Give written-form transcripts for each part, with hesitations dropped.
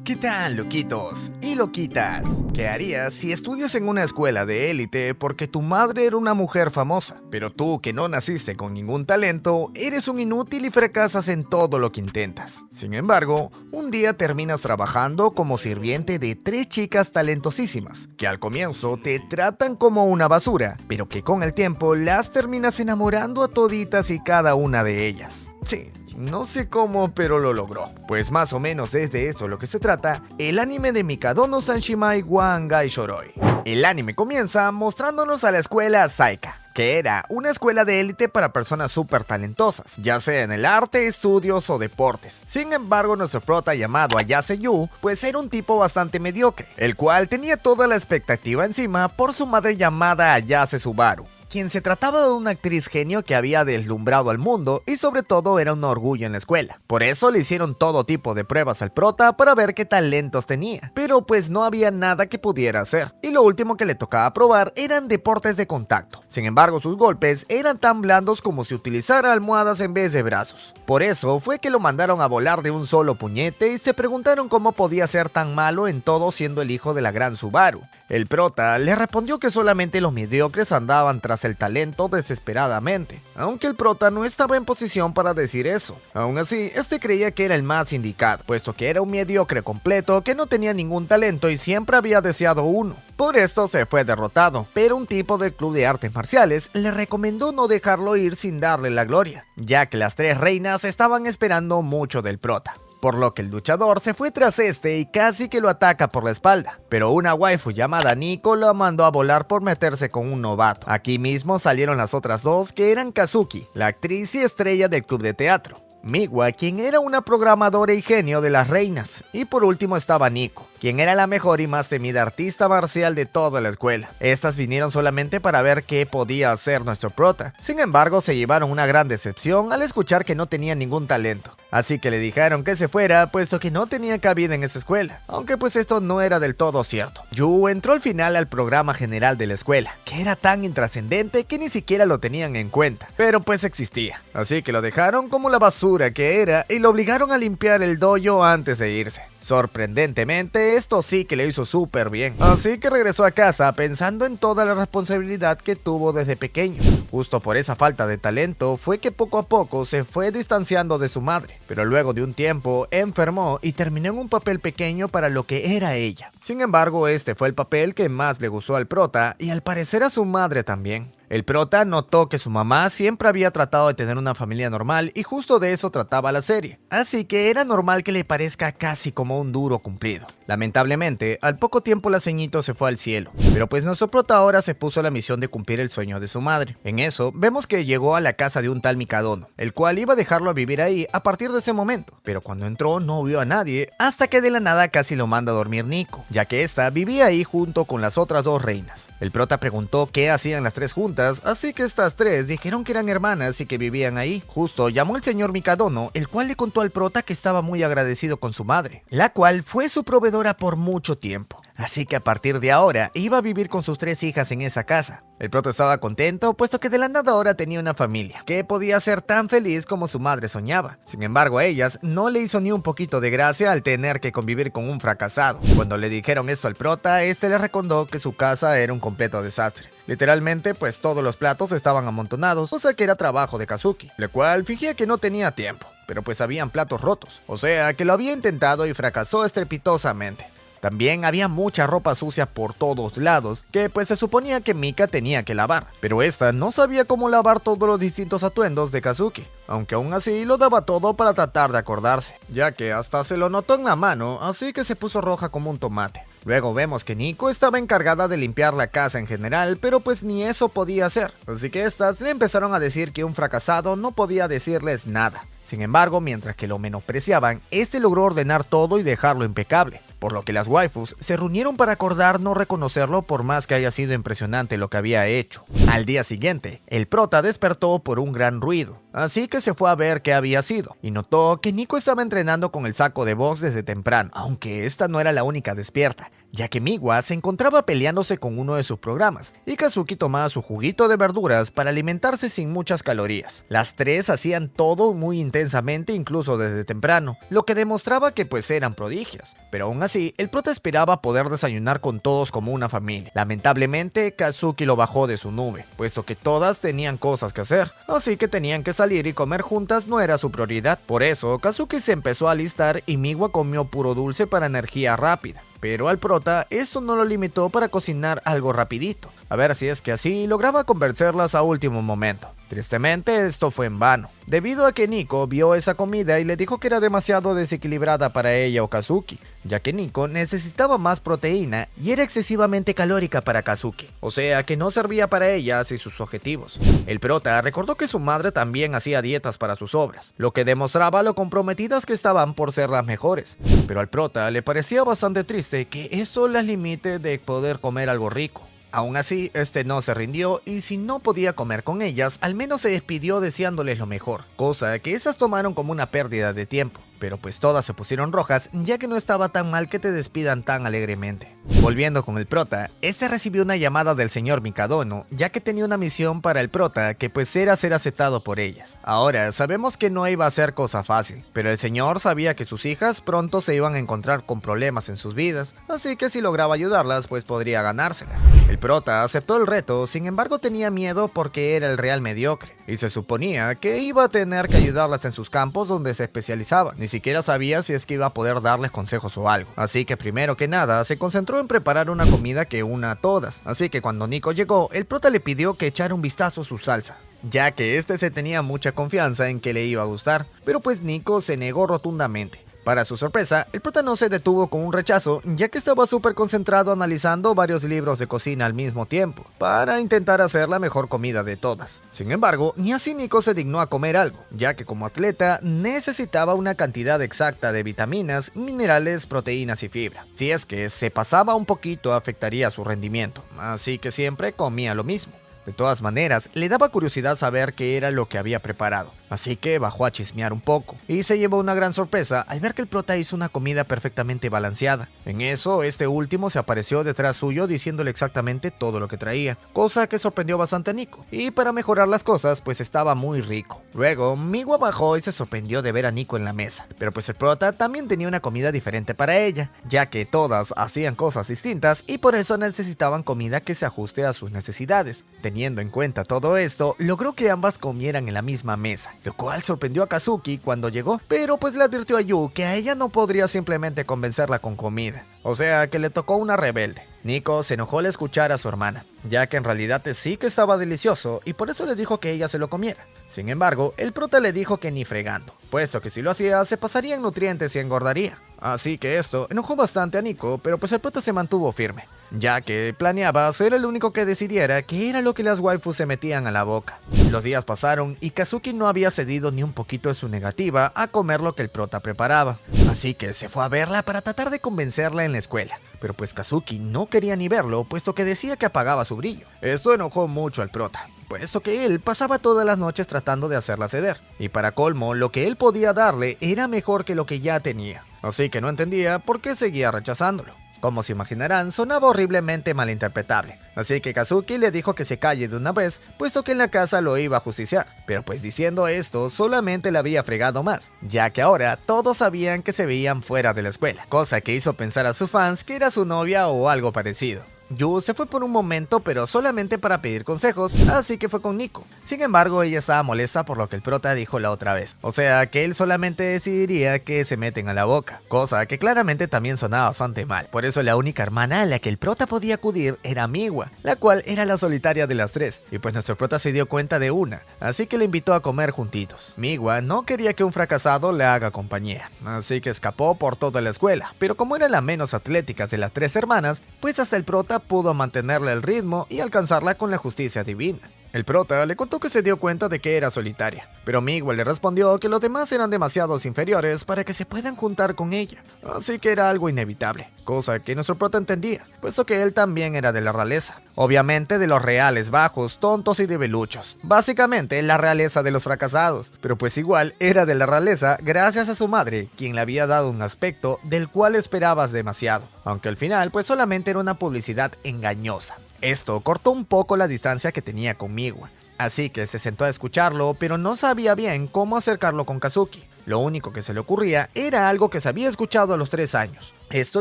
¿Qué tal, loquitos y loquitas? ¿Qué harías si estudias en una escuela de élite porque tu madre era una mujer famosa, pero tú, que no naciste con ningún talento, eres un inútil y fracasas en todo lo que intentas? Sin embargo, un día terminas trabajando como sirviente de 3 chicas talentosísimas, que al comienzo te tratan como una basura, pero que con el tiempo las terminas enamorando a toditas y cada una de ellas. Sí. No sé cómo, pero lo logró. Pues más o menos es de eso lo que se trata el anime de Mikado no Sanshimai wa Ngai Shoroi. El anime comienza mostrándonos a la escuela Saika, que era una escuela de élite para personas súper talentosas, ya sea en el arte, estudios o deportes. Sin embargo, nuestro prota llamado Ayase Yu, pues era un tipo bastante mediocre, el cual tenía toda la expectativa encima por su madre llamada Ayase Subaru, quien se trataba de una actriz genio que había deslumbrado al mundo y sobre todo era un orgullo en la escuela. Por eso le hicieron todo tipo de pruebas al prota para ver qué talentos tenía, pero pues no había nada que pudiera hacer, y lo último que le tocaba probar eran deportes de contacto. Sin embargo, sus golpes eran tan blandos como si utilizara almohadas en vez de brazos. Por eso fue que lo mandaron a volar de un solo puñete y se preguntaron cómo podía ser tan malo en todo siendo el hijo de la gran Subaru. El prota le respondió que solamente los mediocres andaban tras el talento desesperadamente, aunque el prota no estaba en posición para decir eso. Aún así, este creía que era el más indicado, puesto que era un mediocre completo que no tenía ningún talento y siempre había deseado uno. Por esto se fue derrotado, pero un tipo del club de artes marciales le recomendó no dejarlo ir sin darle la gloria, ya que las 3 reinas estaban esperando mucho del prota. Por lo que el luchador se fue tras este y casi que lo ataca por la espalda, pero una waifu llamada Nico lo mandó a volar por meterse con un novato. Aquí mismo salieron las otras 2, que eran Kazuki, la actriz y estrella del club de teatro, Miwa, quien era una programadora y genio de las reinas, y por último estaba Nico, quien era la mejor y más temida artista marcial de toda la escuela. Estas vinieron solamente para ver qué podía hacer nuestro prota. Sin embargo, se llevaron una gran decepción al escuchar que no tenía ningún talento. Así que le dijeron que se fuera, puesto que no tenía cabida en esa escuela. Aunque pues esto no era del todo cierto. Yu entró al final al programa general de la escuela, que era tan intrascendente que ni siquiera lo tenían en cuenta. Pero pues existía. Así que lo dejaron como la basura que era y lo obligaron a limpiar el dojo antes de irse. Sorprendentemente, esto sí que le hizo súper bien. Así que regresó a casa pensando en toda la responsabilidad que tuvo desde pequeño. Justo por esa falta de talento fue que poco a poco se fue distanciando de su madre, pero luego de un tiempo enfermó y terminó en un papel pequeño para lo que era ella. Sin embargo, este fue el papel que más le gustó al prota y al parecer a su madre también. El prota notó que su mamá siempre había tratado de tener una familia normal y justo de eso trataba la serie, así que era normal que le parezca casi como un duro cumplido. Lamentablemente, al poco tiempo la ceñito se fue al cielo, pero pues nuestro prota ahora se puso a la misión de cumplir el sueño de su madre. En eso, vemos que llegó a la casa de un tal Mikadono, el cual iba a dejarlo a vivir ahí a partir de ese momento, pero cuando entró no vio a nadie, hasta que de la nada casi lo manda a dormir Nico, ya que esta vivía ahí junto con las otras 2 reinas. El prota preguntó qué hacían las 3 juntas, así que estas 3 dijeron que eran hermanas y que vivían ahí. Justo llamó el señor Mikadono, el cual le contó al prota que estaba muy agradecido con su madre, la cual fue su proveedora por mucho tiempo. Así que a partir de ahora iba a vivir con sus 3 hijas en esa casa. El prota estaba contento, puesto que de la nada ahora tenía una familia, que podía ser tan feliz como su madre soñaba. Sin embargo, a ellas no le hizo ni un poquito de gracia al tener que convivir con un fracasado. Cuando le dijeron esto al prota, este le recordó que su casa era un completo desastre. Literalmente, pues todos los platos estaban amontonados, o sea que era trabajo de Kazuki, lo cual fingía que no tenía tiempo, pero pues habían platos rotos, o sea que lo había intentado y fracasó estrepitosamente. También había mucha ropa sucia por todos lados, que pues se suponía que Mika tenía que lavar, pero esta no sabía cómo lavar todos los distintos atuendos de Kazuki, aunque aún así lo daba todo para tratar de acordarse, ya que hasta se lo notó en la mano, así que se puso roja como un tomate. Luego vemos que Nico estaba encargada de limpiar la casa en general, pero pues ni eso podía hacer, así que estas le empezaron a decir que un fracasado no podía decirles nada. Sin embargo, mientras que lo menospreciaban, este logró ordenar todo y dejarlo impecable, por lo que las waifus se reunieron para acordar no reconocerlo por más que haya sido impresionante lo que había hecho. Al día siguiente, el prota despertó por un gran ruido, Así que se fue a ver qué había sido, y notó que Nico estaba entrenando con el saco de box desde temprano, aunque esta no era la única despierta, ya que Miwa se encontraba peleándose con uno de sus programas, y Kazuki tomaba su juguito de verduras para alimentarse sin muchas calorías. Las tres hacían todo muy intensamente, incluso desde temprano, lo que demostraba que pues eran prodigios. Pero aún así, el prota esperaba poder desayunar con todos como una familia. Lamentablemente, Kazuki lo bajó de su nube, puesto que todas tenían cosas que hacer, así que tenían que salir y comer juntas no era su prioridad. Por eso, Kazuki se empezó a alistar y Miwa comió puro dulce para energía rápida. Pero al prota esto no lo limitó para cocinar algo rapidito, a ver si es que así lograba convencerlas a último momento. Tristemente esto fue en vano, debido a que Nico vio esa comida y le dijo que era demasiado desequilibrada para ella o Kazuki, ya que Nico necesitaba más proteína y era excesivamente calórica para Kazuki, o sea que no servía para ellas y sus objetivos. El prota recordó que su madre también hacía dietas para sus obras, lo que demostraba lo comprometidas que estaban por ser las mejores, pero al prota le parecía bastante triste que eso las limite de poder comer algo rico. Aún así, este no se rindió y si no podía comer con ellas, al menos se despidió deseándoles lo mejor, cosa que esas tomaron como una pérdida de tiempo. Pero pues todas se pusieron rojas, ya que no estaba tan mal que te despidan tan alegremente. Volviendo con el prota, este recibió una llamada del señor Mikadono, ya que tenía una misión para el prota que pues era ser aceptado por ellas. Ahora, sabemos que no iba a ser cosa fácil, pero el señor sabía que sus hijas pronto se iban a encontrar con problemas en sus vidas, así que si lograba ayudarlas pues podría ganárselas. El prota aceptó el reto, sin embargo tenía miedo porque era el real mediocre, y se suponía que iba a tener que ayudarlas en sus campos donde se especializaban. Ni siquiera sabía si es que iba a poder darles consejos o algo, así que primero que nada se concentró en preparar una comida que una a todas, así que cuando Nico llegó, el prota le pidió que echara un vistazo a su salsa, ya que este se tenía mucha confianza en que le iba a gustar, pero pues Nico se negó rotundamente. Para su sorpresa, el prota no se detuvo con un rechazo, ya que estaba súper concentrado analizando varios libros de cocina al mismo tiempo, para intentar hacer la mejor comida de todas. Sin embargo, ni así Nico se dignó a comer algo, ya que como atleta necesitaba una cantidad exacta de vitaminas, minerales, proteínas y fibra. Si es que se pasaba un poquito afectaría su rendimiento, así que siempre comía lo mismo. De todas maneras, le daba curiosidad saber qué era lo que había preparado, así que bajó a chismear un poco, y se llevó una gran sorpresa al ver que el prota hizo una comida perfectamente balanceada. En eso, este último se apareció detrás suyo diciéndole exactamente todo lo que traía, cosa que sorprendió bastante a Nico, y para mejorar las cosas, pues estaba muy rico. Luego, Miwa bajó y se sorprendió de ver a Nico en la mesa, pero pues el prota también tenía una comida diferente para ella, ya que todas hacían cosas distintas y por eso necesitaban comida que se ajuste a sus necesidades. Teniendo en cuenta todo esto, logró que ambas comieran en la misma mesa, lo cual sorprendió a Kazuki cuando llegó, pero pues le advirtió a Yu que a ella no podría simplemente convencerla con comida, o sea que le tocó una rebelde. Nico se enojó al escuchar a su hermana, ya que en realidad sí que estaba delicioso y por eso le dijo que ella se lo comiera. Sin embargo, el prota le dijo que ni fregando, puesto que si lo hacía se pasaría en nutrientes y engordaría. Así que esto enojó bastante a Nico, pero pues el prota se mantuvo firme, ya que planeaba ser el único que decidiera qué era lo que las waifus se metían a la boca. Los días pasaron y Kazuki no había cedido ni un poquito de su negativa a comer lo que el prota preparaba, así que se fue a verla para tratar de convencerla en la escuela. Pero pues Kazuki no quería ni verlo, puesto que decía que apagaba su brillo. Esto enojó mucho al prota, puesto que él pasaba todas las noches tratando de hacerla ceder, y para colmo, lo que él podía darle era mejor que lo que ya tenía, así que no entendía por qué seguía rechazándolo. Como se imaginarán, sonaba horriblemente malinterpretable, así que Kazuki le dijo que se calle de una vez, puesto que en la casa lo iba a justiciar, pero pues diciendo esto solamente le había fregado más, ya que ahora todos sabían que se veían fuera de la escuela, cosa que hizo pensar a sus fans que era su novia o algo parecido. Yu se fue por un momento, pero solamente para pedir consejos, así que fue con Nico. Sin embargo, ella estaba molesta por lo que el prota dijo la otra vez, o sea que él solamente decidiría que se meten a la boca, cosa que claramente también sonaba bastante mal. Por eso la única hermana a la que el prota podía acudir era Miwa, la cual era la solitaria de las tres, y pues nuestro prota se dio cuenta de una, así que le invitó a comer juntitos. Miwa no quería que un fracasado le haga compañía, así que escapó por toda la escuela, pero como era la menos atlética de las tres hermanas, pues hasta el prota pudo mantenerle el ritmo y alcanzarla con la justicia divina. El prota le contó que se dio cuenta de que era solitaria, pero Miwa le respondió que los demás eran demasiados inferiores para que se puedan juntar con ella, así que era algo inevitable, cosa que nuestro prota entendía, puesto que él también era de la realeza, obviamente de los reales bajos, tontos y debiluchos, básicamente la realeza de los fracasados, pero pues igual era de la realeza gracias a su madre, quien le había dado un aspecto del cual esperabas demasiado, aunque al final pues solamente era una publicidad engañosa. Esto cortó un poco la distancia que tenía con Miwa, así que se sentó a escucharlo, pero no sabía bien cómo acercarlo con Kazuki. Lo único que se le ocurría era algo que se había escuchado a los 3 años. Esto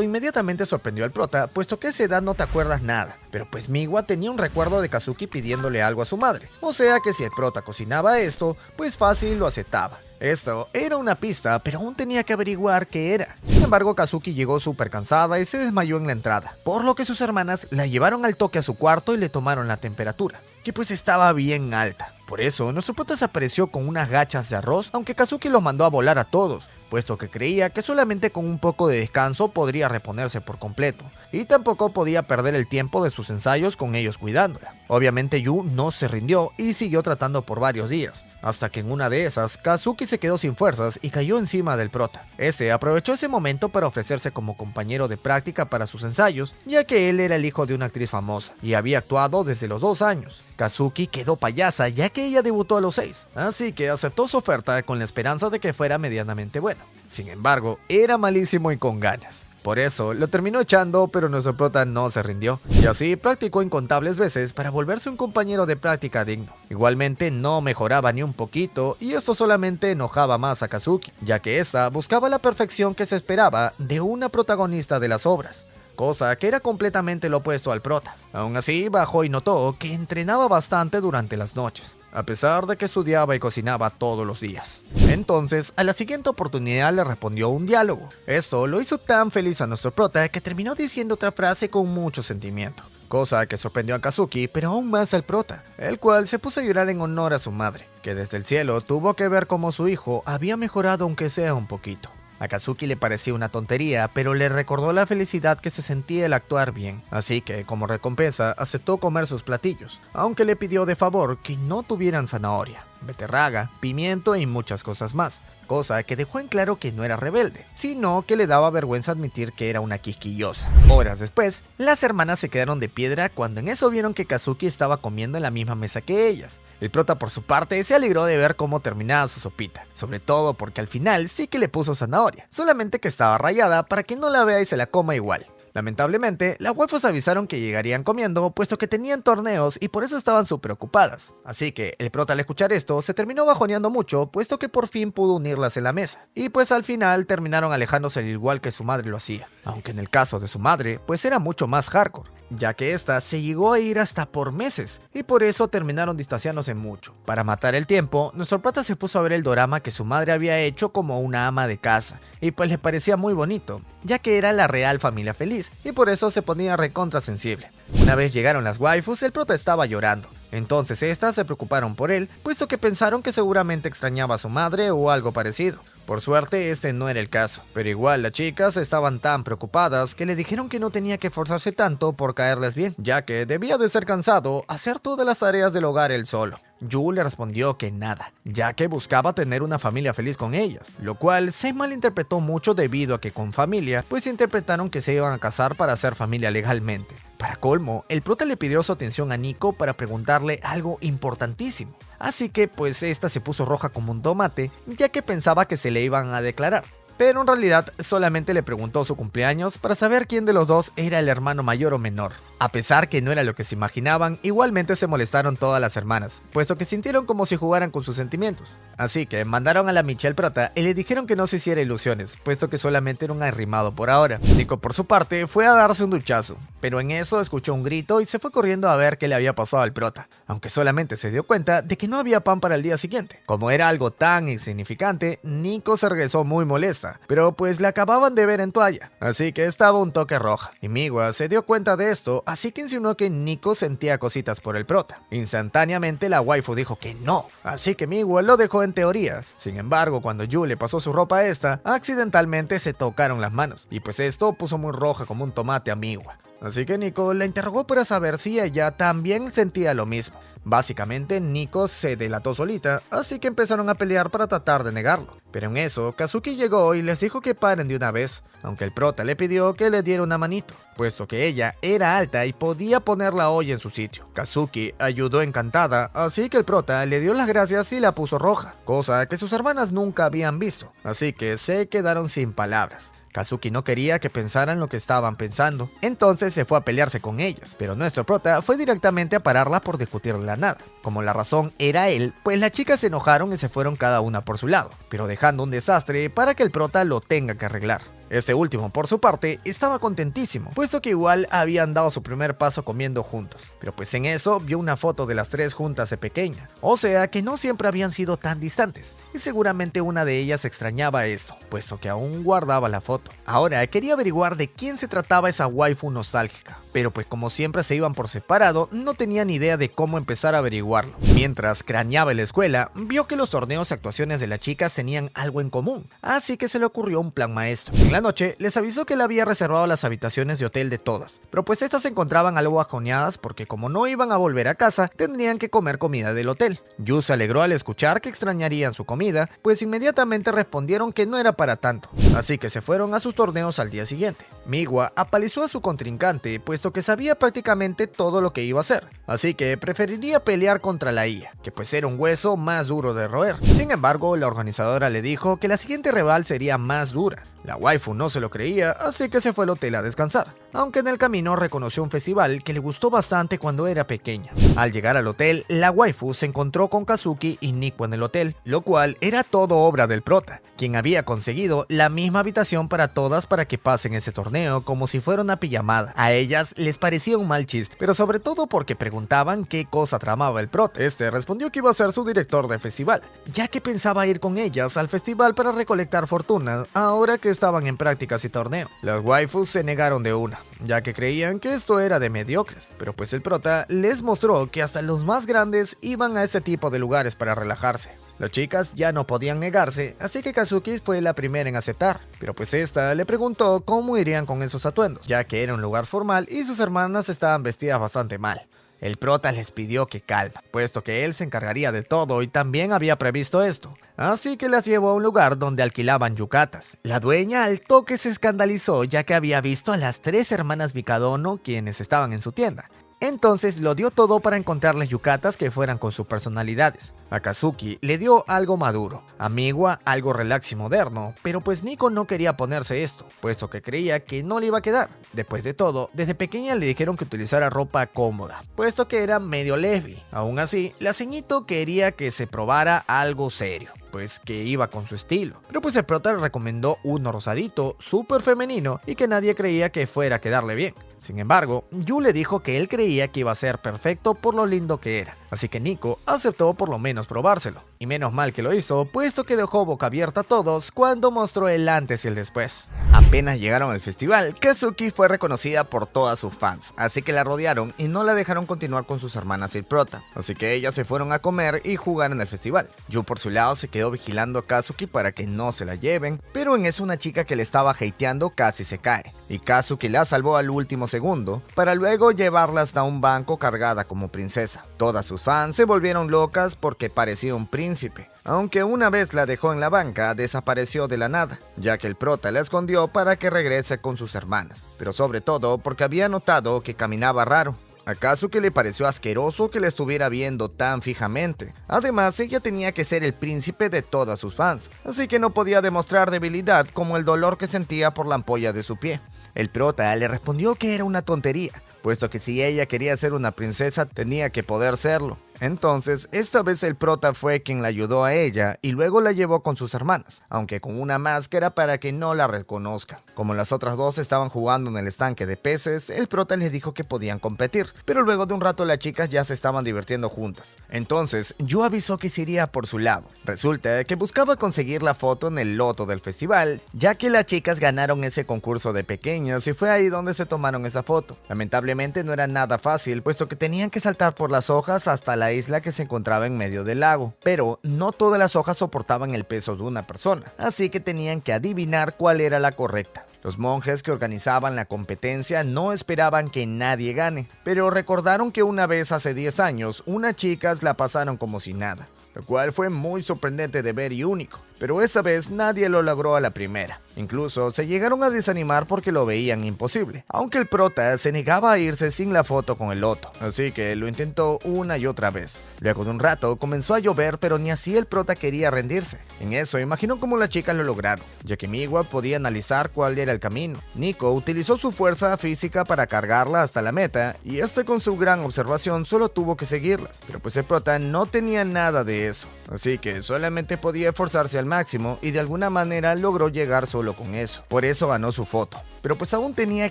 inmediatamente sorprendió al prota, puesto que a esa edad no te acuerdas nada, pero pues Miwa tenía un recuerdo de Kazuki pidiéndole algo a su madre, o sea que si el prota cocinaba esto, pues fácil lo aceptaba. Esto era una pista, pero aún tenía que averiguar qué era. Sin embargo, Kazuki llegó súper cansada y se desmayó en la entrada, por lo que sus hermanas la llevaron al toque a su cuarto y le tomaron la temperatura, que pues estaba bien alta. Por eso, nuestro prota se apareció con unas gachas de arroz, aunque Kazuki los mandó a volar a todos, puesto que creía que solamente con un poco de descanso podría reponerse por completo, y tampoco podía perder el tiempo de sus ensayos con ellos cuidándola. Obviamente Yu no se rindió y siguió tratando por varios días, hasta que en una de esas, Kazuki se quedó sin fuerzas y cayó encima del prota. Este aprovechó ese momento para ofrecerse como compañero de práctica para sus ensayos, ya que él era el hijo de una actriz famosa, y había actuado desde los 2 años. Kazuki quedó payasa ya que ella debutó a los 6, así que aceptó su oferta con la esperanza de que fuera medianamente bueno. Sin embargo, era malísimo y con ganas. Por eso lo terminó echando, pero nuestro prota no se rindió, y así practicó incontables veces para volverse un compañero de práctica digno. Igualmente no mejoraba ni un poquito, y esto solamente enojaba más a Kazuki, ya que esta buscaba la perfección que se esperaba de una protagonista de las obras, cosa que era completamente lo opuesto al prota. Aún así, bajó y notó que entrenaba bastante durante las noches, a pesar de que estudiaba y cocinaba todos los días. Entonces, a la siguiente oportunidad le respondió un diálogo. Esto lo hizo tan feliz a nuestro prota que terminó diciendo otra frase con mucho sentimiento, cosa que sorprendió a Kazuki, pero aún más al prota, el cual se puso a llorar en honor a su madre, que desde el cielo tuvo que ver cómo su hijo había mejorado aunque sea un poquito. A Kazuki le parecía una tontería, pero le recordó la felicidad que se sentía el actuar bien, así que como recompensa aceptó comer sus platillos, aunque le pidió de favor que no tuvieran zanahoria, beterraga, pimiento y muchas cosas más, cosa que dejó en claro que no era rebelde, sino que le daba vergüenza admitir que era una quisquillosa. Horas después, las hermanas se quedaron de piedra cuando en eso vieron que Kazuki estaba comiendo en la misma mesa que ellas. El prota por su parte se alegró de ver cómo terminaba su sopita, sobre todo porque al final sí que le puso zanahoria, solamente que estaba rayada para que no la vea y se la coma igual. Lamentablemente, las waifus avisaron que llegarían comiendo, puesto que tenían torneos y por eso estaban súper ocupadas. Así que el prota al escuchar esto se terminó bajoneando mucho, puesto que por fin pudo unirlas en la mesa. Y pues al final terminaron alejándose al igual que su madre lo hacía. Aunque en el caso de su madre, pues era mucho más hardcore, ya que esta se llegó a ir hasta por meses, y por eso terminaron distanciándose mucho. Para matar el tiempo, nuestro prota se puso a ver el dorama que su madre había hecho como una ama de casa, y pues le parecía muy bonito, ya que era la real familia feliz, y por eso se ponía recontra sensible. Una vez llegaron las waifus, el prota estaba llorando. Entonces estas se preocuparon por él, puesto que pensaron que seguramente extrañaba a su madre o algo parecido. Por suerte este no era el caso, pero igual las chicas estaban tan preocupadas que le dijeron que no tenía que esforzarse tanto por caerles bien, ya que debía de ser cansado hacer todas las tareas del hogar él solo. Yu le respondió que nada, ya que buscaba tener una familia feliz con ellas, lo cual se malinterpretó mucho debido a que con familia pues interpretaron que se iban a casar para hacer familia legalmente. Para colmo, el prota le pidió su atención a Nico para preguntarle algo importantísimo. Así que pues esta se puso roja como un tomate, ya que pensaba que se le iban a declarar. Pero en realidad solamente le preguntó su cumpleaños para saber quién de los dos era el hermano mayor o menor. A pesar que no era lo que se imaginaban, igualmente se molestaron todas las hermanas, puesto que sintieron como si jugaran con sus sentimientos. Así que mandaron a la Michelle prota y le dijeron que no se hiciera ilusiones, puesto que solamente era un arrimado por ahora. Nico por su parte fue a darse un duchazo, pero en eso escuchó un grito y se fue corriendo a ver qué le había pasado al prota, aunque solamente se dio cuenta de que no había pan para el día siguiente. Como era algo tan insignificante, Nico se regresó muy molesta, pero pues la acababan de ver en toalla, así que estaba un toque roja, y Miwa se dio cuenta de esto, así que insinuó que Nico sentía cositas por el prota. Instantáneamente la waifu dijo que no, así que Miwa lo dejó en teoría. Sin embargo, cuando Yu le pasó su ropa a esta, accidentalmente se tocaron las manos, y pues esto puso muy roja como un tomate a Miwa. Así que Nico la interrogó para saber si ella también sentía lo mismo. Básicamente, Nico se delató solita, así que empezaron a pelear para tratar de negarlo. Pero en eso, Kazuki llegó y les dijo que paren de una vez, aunque el prota le pidió que le diera una manito, puesto que ella era alta y podía poner la olla en su sitio. Kazuki ayudó encantada, así que el prota le dio las gracias y la puso roja, cosa que sus hermanas nunca habían visto, así que se quedaron sin palabras. Kazuki no quería que pensaran lo que estaban pensando, entonces se fue a pelearse con ellas, pero nuestro prota fue directamente a pararla por discutirle la nada. Como la razón era él, pues las chicas se enojaron y se fueron cada una por su lado, pero dejando un desastre para que el prota lo tenga que arreglar. Este último, por su parte, estaba contentísimo, puesto que igual habían dado su primer paso comiendo juntos, pero pues en eso vio una foto de las tres juntas de pequeña, o sea que no siempre habían sido tan distantes, y seguramente una de ellas extrañaba esto, puesto que aún guardaba la foto. Ahora quería averiguar de quién se trataba esa waifu nostálgica, pero pues como siempre se iban por separado, no tenía ni idea de cómo empezar a averiguarlo. Mientras craneaba en la escuela, vio que los torneos y actuaciones de las chicas tenían algo en común, así que se le ocurrió un plan maestro. En la noche les avisó que le había reservado las habitaciones de hotel de todas, pero pues estas se encontraban algo bajoneadas porque como no iban a volver a casa, tendrían que comer comida del hotel. Yu se alegró al escuchar que extrañarían su comida, pues inmediatamente respondieron que no era para tanto, así que se fueron a sus torneos al día siguiente. Miwa apalizó a su contrincante, puesto que sabía prácticamente todo lo que iba a hacer, así que preferiría pelear contra la IA, que pues era un hueso más duro de roer. Sin embargo, la organizadora le dijo que la siguiente rival sería más dura. La waifu no se lo creía, así que se fue al hotel a descansar, aunque en el camino reconoció un festival que le gustó bastante cuando era pequeña. Al llegar al hotel, la waifu se encontró con Kazuki y Nico en el hotel, lo cual era todo obra del prota, quien había conseguido la misma habitación para todas para que pasen ese torneo como si fuera una pijamada. A ellas les parecía un mal chiste, pero sobre todo porque preguntaban qué cosa tramaba el prota. Este respondió que iba a ser su director de festival, ya que pensaba ir con ellas al festival para recolectar fortuna, ahora que estaban en prácticas y torneo. Las waifus se negaron de una, ya que creían que esto era de mediocres, pero pues el prota les mostró que hasta los más grandes iban a ese tipo de lugares para relajarse. Las chicas ya no podían negarse, así que Kazuki fue la primera en aceptar, pero pues esta le preguntó cómo irían con esos atuendos, ya que era un lugar formal y sus hermanas estaban vestidas bastante mal. El prota les pidió que calma, puesto que él se encargaría de todo y también había previsto esto, así que las llevó a un lugar donde alquilaban yucatas. La dueña al toque se escandalizó, ya que había visto a las tres hermanas Mikadono quienes estaban en su tienda. Entonces lo dio todo para encontrarles yucatas que fueran con sus personalidades. A Kazuki le dio algo maduro, a Miwa algo relax y moderno, pero pues Nico no quería ponerse esto, puesto que creía que no le iba a quedar. Después de todo, desde pequeña le dijeron que utilizara ropa cómoda, puesto que era medio lesbi. Aún así, la ceñito quería que se probara algo serio, pues que iba con su estilo. Pero pues el prota le recomendó uno rosadito, súper femenino y que nadie creía que fuera a quedarle bien. Sin embargo, Yu le dijo que él creía que iba a ser perfecto por lo lindo que era, así que Nico aceptó por lo menos probárselo. Y menos mal que lo hizo, puesto que dejó boca abierta a todos cuando mostró el antes y el después. Apenas llegaron al festival, Kazuki fue reconocida por todas sus fans, así que la rodearon y no la dejaron continuar con sus hermanas y el prota, así que ellas se fueron a comer y jugar en el festival. Yu por su lado se quedó vigilando a Kazuki para que no se la lleven, pero en eso una chica que le estaba hateando casi se cae, y Kazuki la salvó al último segundo, para luego llevarla hasta un banco cargada como princesa. Todas sus fans se volvieron locas porque parecía un príncipe, aunque una vez la dejó en la banca, desapareció de la nada, ya que el prota la escondió para que regrese con sus hermanas, pero sobre todo porque había notado que caminaba raro. ¿Acaso que le pareció asqueroso que la estuviera viendo tan fijamente? Además, ella tenía que ser el príncipe de todas sus fans, así que no podía demostrar debilidad como el dolor que sentía por la ampolla de su pie. El prota le respondió que era una tontería, puesto que si ella quería ser una princesa tenía que poder serlo. Entonces, esta vez el prota fue quien la ayudó a ella y luego la llevó con sus hermanas, aunque con una máscara para que no la reconozcan. Como las otras dos estaban jugando en el estanque de peces, el prota les dijo que podían competir, pero luego de un rato las chicas ya se estaban divirtiendo juntas. Entonces, Yu avisó que se iría por su lado. Resulta que buscaba conseguir la foto en el loto del festival, ya que las chicas ganaron ese concurso de pequeñas y fue ahí donde se tomaron esa foto. Lamentablemente no era nada fácil, puesto que tenían que saltar por las hojas hasta la isla que se encontraba en medio del lago, pero no todas las hojas soportaban el peso de una persona, así que tenían que adivinar cuál era la correcta. Los monjes que organizaban la competencia no esperaban que nadie gane, pero recordaron que una vez hace 10 años, unas chicas la pasaron como si nada, lo cual fue muy sorprendente de ver y único. Pero esta vez nadie lo logró a la primera. Incluso se llegaron a desanimar porque lo veían imposible, aunque el prota se negaba a irse sin la foto con el loto, así que lo intentó una y otra vez. Luego de un rato comenzó a llover, pero ni así el prota quería rendirse. En eso imaginó cómo las chicas lo lograron, ya que Miwa podía analizar cuál era el camino. Nico utilizó su fuerza física para cargarla hasta la meta, y este con su gran observación solo tuvo que seguirlas, pero pues el prota no tenía nada de eso, así que solamente podía esforzarse al máximo y de alguna manera logró llegar solo con eso. Por eso ganó su foto. Pero pues aún tenía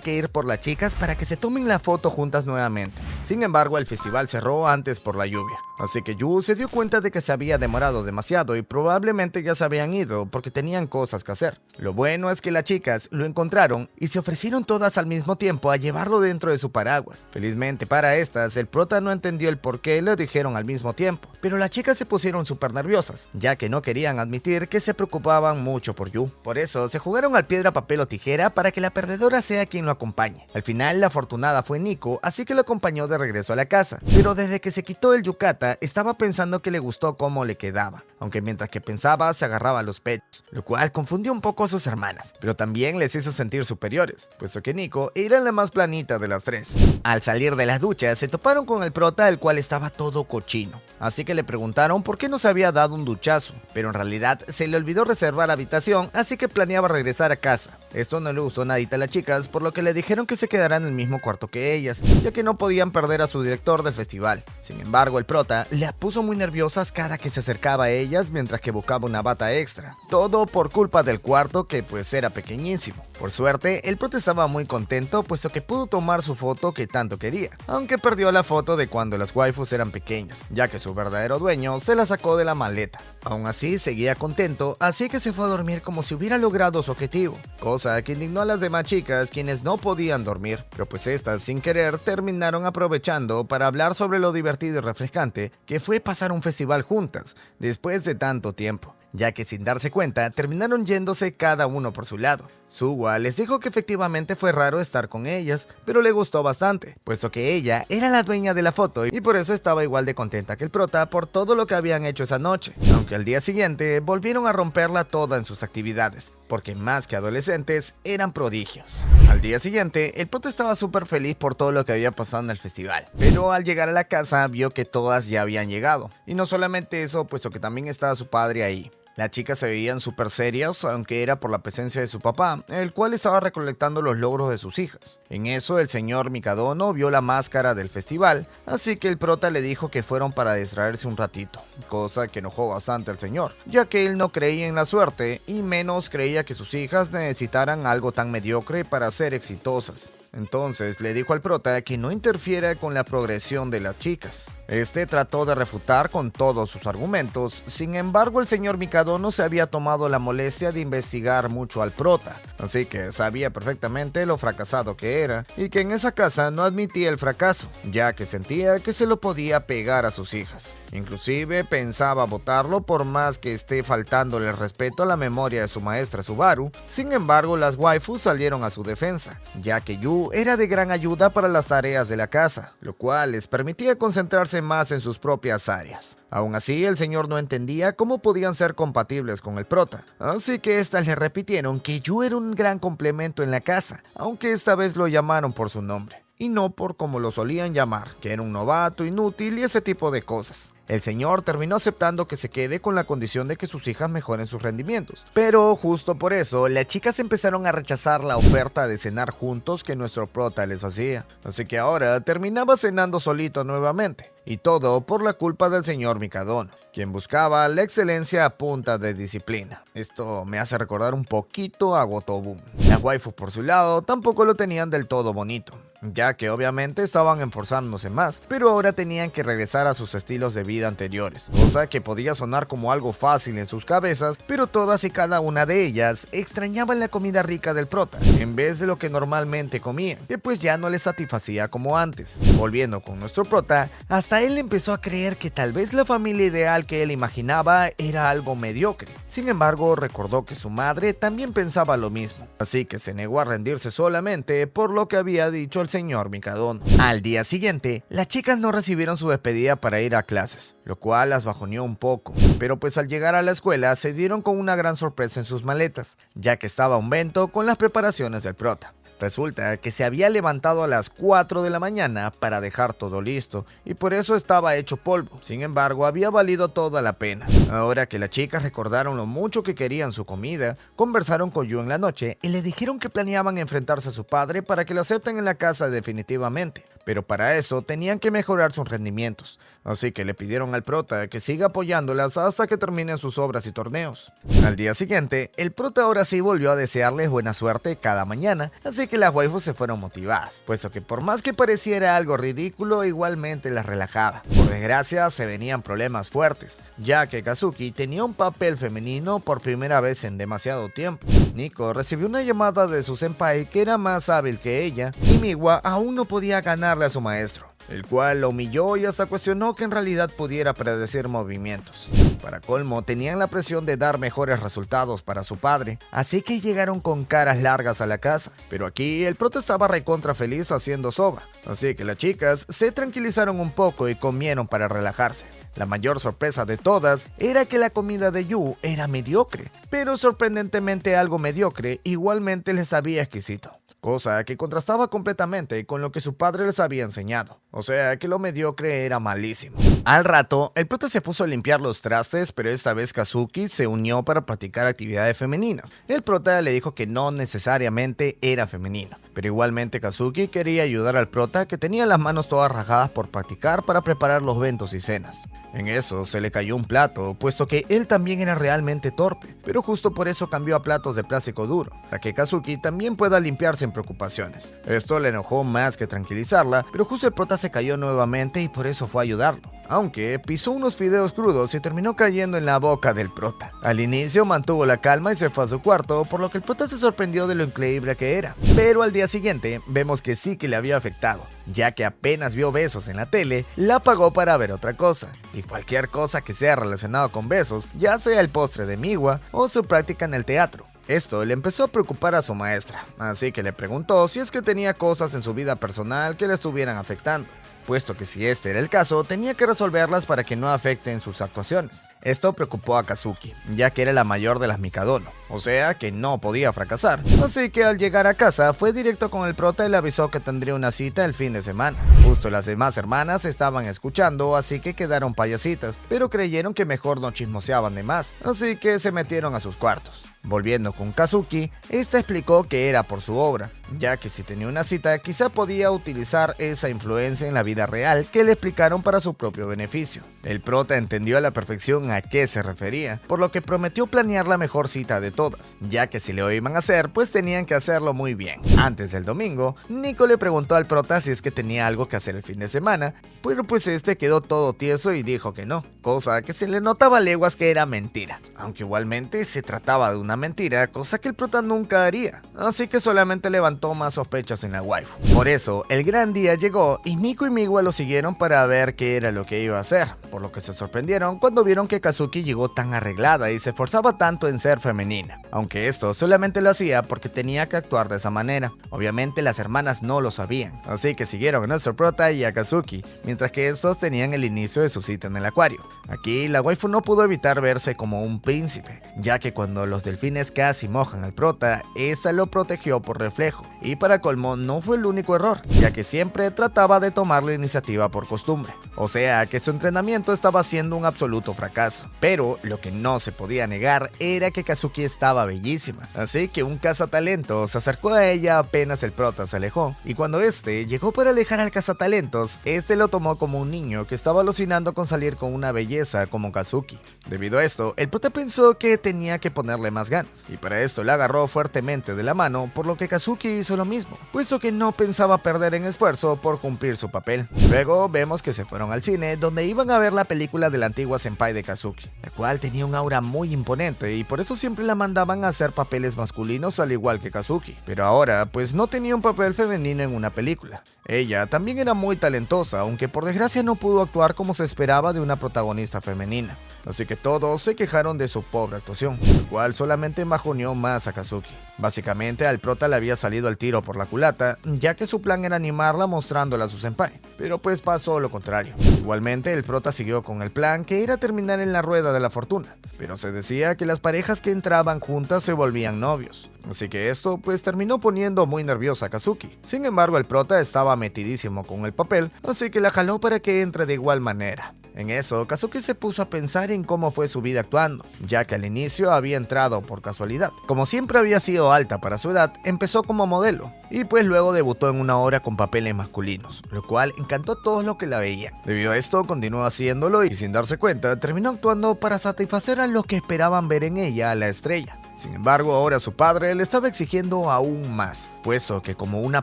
que ir por las chicas para que se tomen la foto juntas nuevamente. Sin embargo, el festival cerró antes por la lluvia, así que Yu se dio cuenta de que se había demorado demasiado y probablemente ya se habían ido porque tenían cosas que hacer. Lo bueno es que las chicas lo encontraron y se ofrecieron todas al mismo tiempo a llevarlo dentro de su paraguas. Felizmente para estas, el prota no entendió el por qué lo dijeron al mismo tiempo, pero las chicas se pusieron súper nerviosas, ya que no querían admitir que se preocupaban mucho por Yu. Por eso se jugaron al piedra, papel o tijera para que la perdedora sea quien lo acompañe. Al final la afortunada fue Nico, así que lo acompañó de regreso a la casa, pero desde que se quitó el yukata estaba pensando que le gustó cómo le quedaba, aunque mientras que pensaba se agarraba a los pechos, lo cual confundió un poco a sus hermanas, pero también les hizo sentir superiores, puesto que Nico era la más planita de las tres. Al salir de las duchas se toparon con el prota, el cual estaba todo cochino, así que le preguntaron por qué no se había dado un duchazo, pero en realidad se le olvidó reservar habitación, así que planeaba regresar a casa. Esto no le gustó nadita a las chicas, por lo que le dijeron que se quedaran en el mismo cuarto que ellas, ya que no podían perder a su director del festival. Sin embargo, el prota las puso muy nerviosas cada que se acercaba a ellas mientras que buscaba una bata extra. Todo por culpa del cuarto, que pues era pequeñísimo. Por suerte, el prota estaba muy contento, puesto que pudo tomar su foto que tanto quería, aunque perdió la foto de cuando las waifus eran pequeñas, ya que su verdadero dueño se la sacó de la maleta. Aún así, seguía contento, así que se fue a dormir como si hubiera logrado su objetivo, cosa que indignó a las demás chicas, quienes no podían dormir, pero pues estas sin querer terminaron aprovechando para hablar sobre lo divertido y refrescante que fue pasar un festival juntas después de tanto tiempo, ya que sin darse cuenta terminaron yéndose cada uno por su lado. Suwa les dijo que efectivamente fue raro estar con ellas, pero le gustó bastante, puesto que ella era la dueña de la foto y por eso estaba igual de contenta que el prota por todo lo que habían hecho esa noche, aunque al día siguiente volvieron a romperla toda en sus actividades, porque más que adolescentes eran prodigios. Al día siguiente, el prota estaba súper feliz por todo lo que había pasado en el festival, pero al llegar a la casa vio que todas ya habían llegado, y no solamente eso, puesto que también estaba su padre ahí. Las chicas se veían súper serias, aunque era por la presencia de su papá, el cual estaba recolectando los logros de sus hijas. En eso, el señor Mikadono vio la máscara del festival, así que el prota le dijo que fueron para distraerse un ratito, cosa que enojó bastante al señor, ya que él no creía en la suerte y menos creía que sus hijas necesitaran algo tan mediocre para ser exitosas. Entonces le dijo al prota que no interfiera con la progresión de las chicas. Este trató de refutar con todos sus argumentos, sin embargo el señor Mikadono se había tomado la molestia de investigar mucho al prota, así que sabía perfectamente lo fracasado que era, y que en esa casa no admitía el fracaso, ya que sentía que se lo podía pegar a sus hijas. Inclusive pensaba botarlo por más que esté faltándole el respeto a la memoria de su maestra Subaru. Sin embargo, las waifus salieron a su defensa, ya que Yu era de gran ayuda para las tareas de la casa, lo cual les permitía concentrarse más en sus propias áreas. Aún así, el señor no entendía cómo podían ser compatibles con el prota, así que estas le repitieron que Yu era un gran complemento en la casa, aunque esta vez lo llamaron por su nombre, y no por como lo solían llamar, que era un novato, inútil y ese tipo de cosas. El señor terminó aceptando que se quede con la condición de que sus hijas mejoren sus rendimientos. Pero justo por eso, las chicas empezaron a rechazar la oferta de cenar juntos que nuestro prota les hacía. Así que ahora terminaba cenando solito nuevamente. Y todo por la culpa del señor Mikadono, quien buscaba la excelencia a punta de disciplina. Esto me hace recordar un poquito a Gotobun. Las waifus por su lado tampoco lo tenían del todo bonito, ya que obviamente estaban esforzándose más, pero ahora tenían que regresar a sus estilos de vida anteriores, cosa que podía sonar como algo fácil en sus cabezas, pero todas y cada una de ellas extrañaban la comida rica del prota, en vez de lo que normalmente comían, que pues ya no les satisfacía como antes. Volviendo con nuestro prota, hasta él empezó a creer que tal vez la familia ideal que él imaginaba era algo mediocre. Sin embargo, recordó que su madre también pensaba lo mismo, así que se negó a rendirse solamente por lo que había dicho el señor Mikadono. Al día siguiente, las chicas no recibieron su despedida para ir a clases, lo cual las bajoneó un poco, pero pues al llegar a la escuela se dieron con una gran sorpresa en sus maletas, ya que estaba un vento con las preparaciones del prota. Resulta que se había levantado a las 4 de la mañana para dejar todo listo y por eso estaba hecho polvo. Sin embargo, había valido toda la pena. Ahora que las chicas recordaron lo mucho que querían su comida, conversaron con Yu en la noche y le dijeron que planeaban enfrentarse a su padre para que lo acepten en la casa definitivamente. Pero para eso tenían que mejorar sus rendimientos, así que le pidieron al prota que siga apoyándolas hasta que terminen sus obras y torneos. Al día siguiente, el prota ahora sí volvió a desearles buena suerte cada mañana, así que las waifus se fueron motivadas, puesto que por más que pareciera algo ridículo, igualmente las relajaba. Por desgracia, se venían problemas fuertes, ya que Kazuki tenía un papel femenino por primera vez en demasiado tiempo. Nico recibió una llamada de su senpai que era más hábil que ella, y Miwa aún no podía ganarle a su maestro, el cual lo humilló y hasta cuestionó que en realidad pudiera predecir movimientos. Para colmo, tenían la presión de dar mejores resultados para su padre, así que llegaron con caras largas a la casa. Pero aquí el prota estaba recontra feliz haciendo soba, así que las chicas se tranquilizaron un poco y comieron para relajarse. La mayor sorpresa de todas era que la comida de Yu era mediocre, pero sorprendentemente algo mediocre igualmente les sabía exquisito. Cosa que contrastaba completamente con lo que su padre les había enseñado, o sea que lo mediocre era malísimo. Al rato, el prota se puso a limpiar los trastes, pero esta vez Kazuki se unió para practicar actividades femeninas. El prota le dijo que no necesariamente era femenino, pero igualmente Kazuki quería ayudar al prota que tenía las manos todas rajadas por practicar para preparar los bentos y cenas. En eso se le cayó un plato, puesto que él también era realmente torpe, pero justo por eso cambió a platos de plástico duro, para que Kazuki también pueda limpiar sin preocupaciones. Esto le enojó más que tranquilizarla, pero justo el prota se cayó nuevamente y por eso fue a ayudarlo, aunque pisó unos fideos crudos y terminó cayendo en la boca del prota. Al inicio mantuvo la calma y se fue a su cuarto, por lo que el prota se sorprendió de lo increíble que era, pero al día siguiente vemos que sí que le había afectado, ya que apenas vio besos en la tele, la apagó para ver otra cosa, y cualquier cosa que sea relacionado con besos, ya sea el postre de Miwa o su práctica en el teatro. Esto le empezó a preocupar a su maestra, así que le preguntó si es que tenía cosas en su vida personal que le estuvieran afectando, puesto que si este era el caso, tenía que resolverlas para que no afecten sus actuaciones. Esto preocupó a Kazuki, ya que era la mayor de las Mikadono, o sea que no podía fracasar. Así que al llegar a casa, fue directo con el prota y le avisó que tendría una cita el fin de semana. Justo las demás hermanas estaban escuchando, así que quedaron payasitas, pero creyeron que mejor no chismoseaban de más, así que se metieron a sus cuartos. Volviendo con Kazuki, esta explicó que era por su obra, ya que si tenía una cita quizá podía utilizar esa influencia en la vida real que le explicaron para su propio beneficio. El prota entendió a la perfección a qué se refería, por lo que prometió planear la mejor cita de todas, ya que si lo iban a hacer pues tenían que hacerlo muy bien. Antes del domingo, Nico le preguntó al prota si es que tenía algo que hacer el fin de semana, pero pues este quedó todo tieso y dijo que no, cosa que se le notaba a leguas que era mentira, aunque igualmente se trataba de una mentira, cosa que el prota nunca haría, así que solamente levantó más sospechas en la waifu. Por eso, el gran día llegó y Nico y Miwa lo siguieron para ver qué era lo que iba a hacer, por lo que se sorprendieron cuando vieron que Kazuki llegó tan arreglada y se esforzaba tanto en ser femenina, aunque esto solamente lo hacía porque tenía que actuar de esa manera. Obviamente las hermanas no lo sabían, así que siguieron a nuestro prota y a Kazuki, mientras que estos tenían el inicio de su cita en el acuario. Aquí la waifu no pudo evitar verse como un príncipe, ya que cuando los delfines casi mojan al prota, esta lo protegió por reflejo, y para colmo no fue el único error, ya que siempre trataba de tomar la iniciativa por costumbre, o sea que su entrenamiento estaba siendo un absoluto fracaso. Pero lo que no se podía negar era que Kazuki estaba bellísima, así que un cazatalentos se acercó a ella apenas el prota se alejó, y cuando este llegó para alejar al cazatalentos, este lo tomó como un niño que estaba alucinando con salir con una belleza como Kazuki. Debido a esto, el prota pensó que tenía que ponerle más ganas, y para esto la agarró fuertemente de la mano, por lo que Kazuki hizo lo mismo, puesto que no pensaba perder en esfuerzo por cumplir su papel. Luego vemos que se fueron al cine, donde iban a ver la película de la antigua senpai de Kazuki, la cual tenía un aura muy imponente y por eso siempre la mandaban a hacer papeles masculinos al igual que Kazuki, pero ahora pues no tenía un papel femenino en una película. Ella también era muy talentosa, aunque por desgracia no pudo actuar como se esperaba de una protagonista femenina. así que todos se quejaron de su pobre actuación, lo cual solamente embajoneó más a Kazuki. Básicamente al prota le había salido el tiro por la culata, ya que su plan era animarla mostrándola a su senpai, pero pues pasó lo contrario. Igualmente el prota siguió con el plan, que era terminar en la rueda de la fortuna, pero se decía que las parejas que entraban juntas se volvían novios, así que esto pues terminó poniendo muy nerviosa a Kazuki. Sin embargo el prota estaba metidísimo con el papel, así que la jaló para que entre de igual manera. En eso, Kazuki se puso a pensar en cómo fue su vida actuando, ya que al inicio había entrado por casualidad. Como siempre había sido alta para su edad, empezó como modelo, y pues luego debutó en una obra con papeles masculinos, lo cual encantó a todos los que la veían. Debido a esto, continuó haciéndolo y sin darse cuenta, terminó actuando para satisfacer a los que esperaban ver en ella a la estrella. Sin embargo, ahora su padre le estaba exigiendo aún más, puesto que como una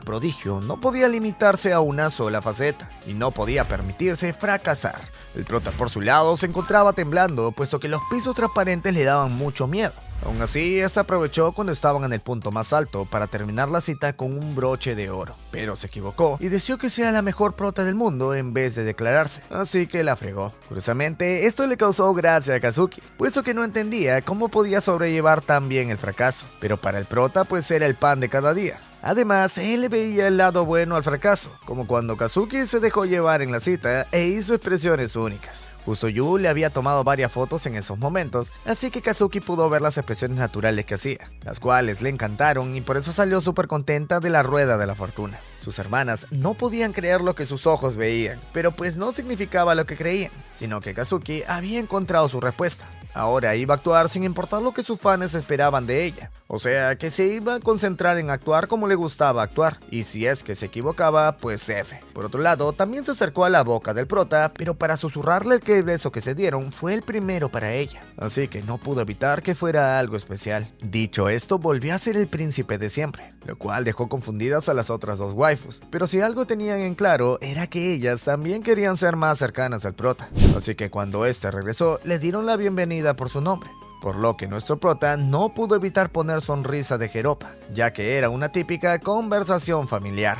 prodigio no podía limitarse a una sola faceta, y no podía permitirse fracasar. El prota por su lado se encontraba temblando, puesto que los pisos transparentes le daban mucho miedo. Aún así, se aprovechó cuando estaban en el punto más alto para terminar la cita con un broche de oro, pero se equivocó y deseó que sea la mejor prota del mundo en vez de declararse, así que la fregó. Curiosamente, esto le causó gracia a Kazuki, puesto que no entendía cómo podía sobrellevar tan bien el fracaso, pero para el prota pues era el pan de cada día. Además, él le veía el lado bueno al fracaso, como cuando Kazuki se dejó llevar en la cita e hizo expresiones únicas. Justo Yu le había tomado varias fotos en esos momentos, así que Kazuki pudo ver las expresiones naturales que hacía, las cuales le encantaron y por eso salió súper contenta de la rueda de la fortuna. Sus hermanas no podían creer lo que sus ojos veían, pero pues no significaba lo que creían, sino que Kazuki había encontrado su respuesta. Ahora iba a actuar sin importar lo que sus fans esperaban de ella. O sea, que se iba a concentrar en actuar como le gustaba actuar, y si es que se equivocaba, pues F. Por otro lado, también se acercó a la boca del prota, pero para susurrarle que el beso que se dieron fue el primero para ella, así que no pudo evitar que fuera algo especial. Dicho esto, volvió a ser el príncipe de siempre, lo cual dejó confundidas a las otras dos waifus, pero si algo tenían en claro era que ellas también querían ser más cercanas al prota, así que cuando este regresó, le dieron la bienvenida por su nombre. Por lo que nuestro prota no pudo evitar poner sonrisa de jeropa, ya que era una típica conversación familiar.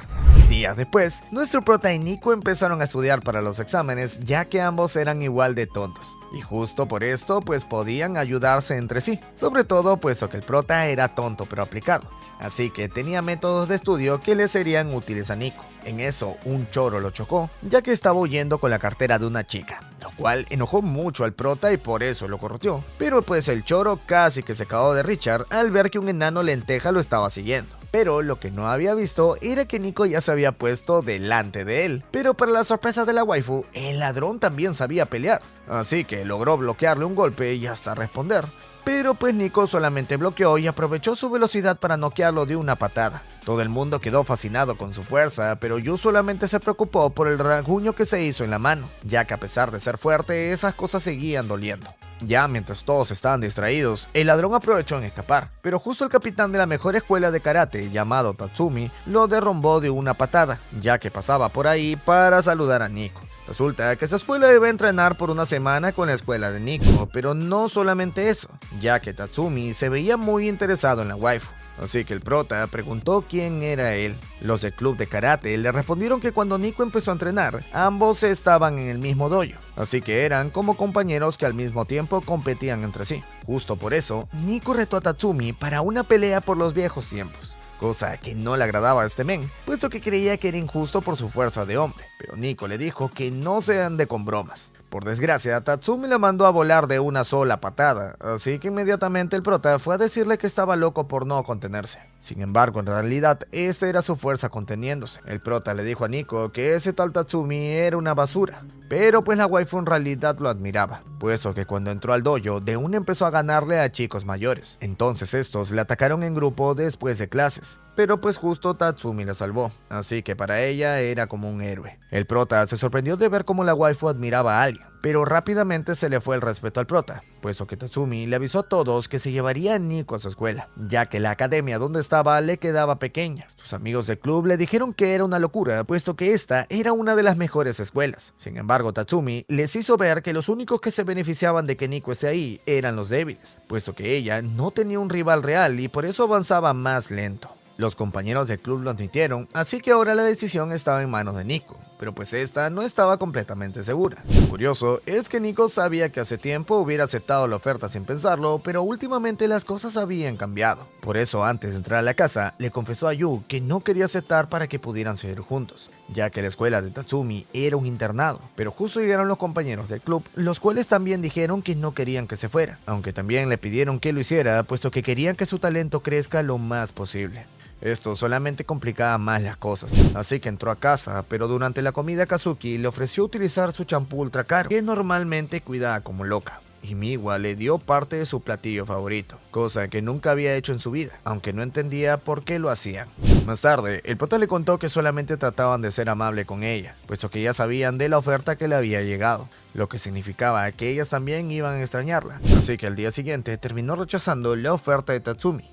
Días después, nuestro prota y Nico empezaron a estudiar para los exámenes, ya que ambos eran igual de tontos. Y justo por esto, pues podían ayudarse entre sí, sobre todo puesto que el prota era tonto pero aplicado. Así que tenía métodos de estudio que le serían útiles a Nico. En eso, un choro lo chocó, ya que estaba huyendo con la cartera de una chica, lo cual enojó mucho al prota y por eso lo correteó. Pero pues el choro casi que se cagó de Richard al ver que un enano lenteja lo estaba siguiendo. Pero lo que no había visto era que Nico ya se había puesto delante de él. Pero para la sorpresa de la waifu, el ladrón también sabía pelear, así que logró bloquearle un golpe y hasta responder. Pero pues Nico solamente bloqueó y aprovechó su velocidad para noquearlo de una patada. Todo el mundo quedó fascinado con su fuerza, pero Yu solamente se preocupó por el rasguño que se hizo en la mano, ya que a pesar de ser fuerte, esas cosas seguían doliendo. Ya mientras todos estaban distraídos, el ladrón aprovechó en escapar, pero justo el capitán de la mejor escuela de karate, llamado Tatsumi, lo derrumbó de una patada, ya que pasaba por ahí para saludar a Nico. Resulta que esa escuela iba a entrenar por una semana con la escuela de Nico, pero no solamente eso, ya que Tatsumi se veía muy interesado en la waifu. Así que el prota preguntó quién era él. Los del club de karate le respondieron que cuando Nico empezó a entrenar, ambos estaban en el mismo dojo, así que eran como compañeros que al mismo tiempo competían entre sí. Justo por eso, Nico retó a Tatsumi para una pelea por los viejos tiempos, cosa que no le agradaba a este men, puesto que creía que era injusto por su fuerza de hombre, pero Nico le dijo que no se ande con bromas. Por desgracia, Tatsumi la mandó a volar de una sola patada, así que inmediatamente el prota fue a decirle que estaba loco por no contenerse. Sin embargo, en realidad, esta era su fuerza conteniéndose. El prota le dijo a Nico que ese tal Tatsumi era una basura, pero pues la waifu en realidad lo admiraba, puesto que cuando entró al dojo, de una empezó a ganarle a chicos mayores. Entonces estos le atacaron en grupo después de clases, pero pues justo Tatsumi la salvó, así que para ella era como un héroe. El prota se sorprendió de ver cómo la waifu admiraba a alguien, pero rápidamente se le fue el respeto al prota, puesto que Tatsumi le avisó a todos que se llevaría a Nico a su escuela, ya que la academia donde estaba le quedaba pequeña. Sus amigos del club le dijeron que era una locura, puesto que esta era una de las mejores escuelas. Sin embargo, Tatsumi les hizo ver que los únicos que se beneficiaban de que Nico esté ahí eran los débiles, puesto que ella no tenía un rival real y por eso avanzaba más lento. Los compañeros del club lo admitieron, así que ahora la decisión estaba en manos de Nico. pero pues esta no estaba completamente segura. Lo curioso es que Nico sabía que hace tiempo hubiera aceptado la oferta sin pensarlo, pero últimamente las cosas habían cambiado. Por eso, antes de entrar a la casa, le confesó a Yu que no quería aceptar para que pudieran seguir juntos, ya que la escuela de Tatsumi era un internado. Pero justo llegaron los compañeros del club, los cuales también dijeron que no querían que se fuera, aunque también le pidieron que lo hiciera, puesto que querían que su talento crezca lo más posible. Esto solamente complicaba más las cosas, así que entró a casa, pero durante la comida Kazuki le ofreció utilizar su champú ultra caro, que normalmente cuidaba como loca. Y Miwa le dio parte de su platillo favorito, cosa que nunca había hecho en su vida, aunque no entendía por qué lo hacían. Más tarde, el prota le contó que solamente trataban de ser amable con ella, puesto que ya sabían de la oferta que le había llegado, lo que significaba que ellas también iban a extrañarla. Así que al día siguiente terminó rechazando la oferta de Tatsumi.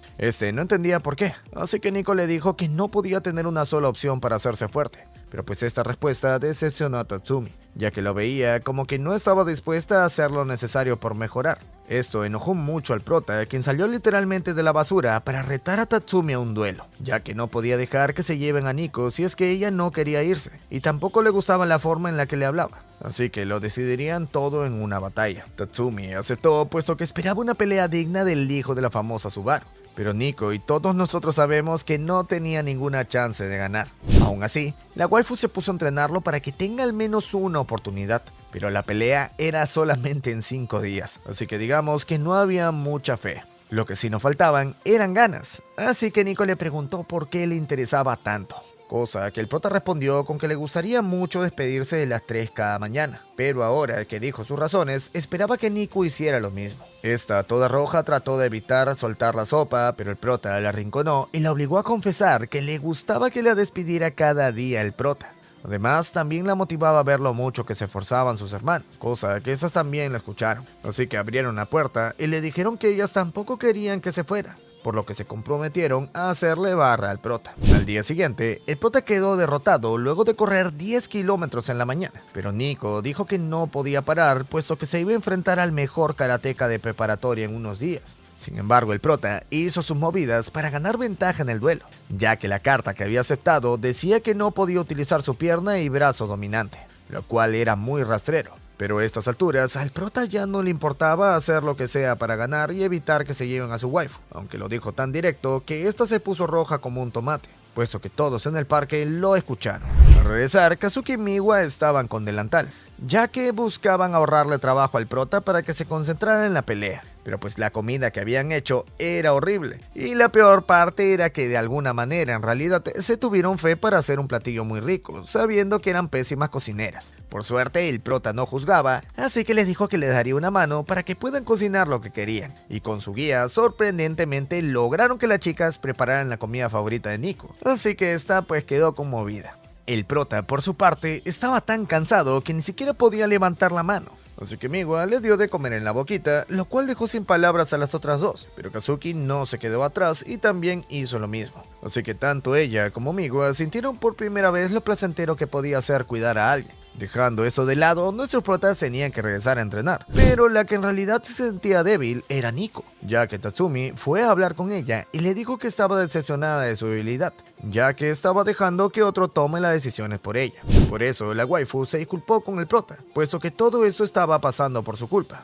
No entendía por qué, así que Nico le dijo que no podía tener una sola opción para hacerse fuerte. Pero pues esta respuesta decepcionó a Tatsumi, ya que lo veía como que no estaba dispuesta a hacer lo necesario por mejorar. Esto enojó mucho al prota, quien salió literalmente de la basura para retar a Tatsumi a un duelo, ya que no podía dejar que se lleven a Nico si es que ella no quería irse, y tampoco le gustaba la forma en la que le hablaba. Así que lo decidirían todo en una batalla. Tatsumi aceptó, puesto que esperaba una pelea digna del hijo de la famosa Subaru. Pero Nico y todos nosotros sabemos que no tenía ninguna chance de ganar. Aún así, la waifu se puso a entrenarlo para que tenga al menos una oportunidad, pero la pelea era solamente en 5 días, así que digamos que no había mucha fe. Lo que sí nos faltaban eran ganas, así que Nico le preguntó por qué le interesaba tanto. Cosa que el prota respondió con que le gustaría mucho despedirse de las 3 cada mañana, pero ahora que dijo sus razones, esperaba que Nico hiciera lo mismo. Esta, toda roja, trató de evitar soltar la sopa, pero el prota la arrinconó y la obligó a confesar que le gustaba que la despidiera cada día el prota. Además, también la motivaba a ver lo mucho que se esforzaban sus hermanos, cosa que esas también la escucharon. Así que abrieron la puerta y le dijeron que ellas tampoco querían que se fuera, por lo que se comprometieron a hacerle barra al prota. Al día siguiente, el prota quedó derrotado luego de correr 10 kilómetros en la mañana, pero Nico dijo que no podía parar, puesto que se iba a enfrentar al mejor karateka de preparatoria en unos días. Sin embargo, el prota hizo sus movidas para ganar ventaja en el duelo, ya que la carta que había aceptado decía que no podía utilizar su pierna y brazo dominante, lo cual era muy rastrero. Pero a estas alturas, al prota ya no le importaba hacer lo que sea para ganar y evitar que se lleven a su waifu, aunque lo dijo tan directo que esta se puso roja como un tomate, puesto que todos en el parque lo escucharon. Al regresar, Kazuki y Miwa estaban con delantal, ya que buscaban ahorrarle trabajo al prota para que se concentrara en la pelea. Pero pues la comida que habían hecho era horrible, y la peor parte era que de alguna manera en realidad se tuvieron fe para hacer un platillo muy rico, sabiendo que eran pésimas cocineras. Por suerte el prota no juzgaba, así que les dijo que les daría una mano para que puedan cocinar lo que querían, y con su guía sorprendentemente lograron que las chicas prepararan la comida favorita de Nico, así que esta pues quedó conmovida. El prota por su parte estaba tan cansado que ni siquiera podía levantar la mano. Así que Miwa le dio de comer en la boquita, lo cual dejó sin palabras a las otras dos, pero Kazuki no se quedó atrás y también hizo lo mismo. Así que tanto ella como Miwa sintieron por primera vez lo placentero que podía ser cuidar a alguien. Dejando eso de lado, nuestros protas tenían que regresar a entrenar, pero la que en realidad se sentía débil era Nico, ya que Tatsumi fue a hablar con ella y le dijo que estaba decepcionada de su debilidad, ya que estaba dejando que otro tome las decisiones por ella. Por eso la waifu se disculpó con el prota, puesto que todo esto estaba pasando por su culpa.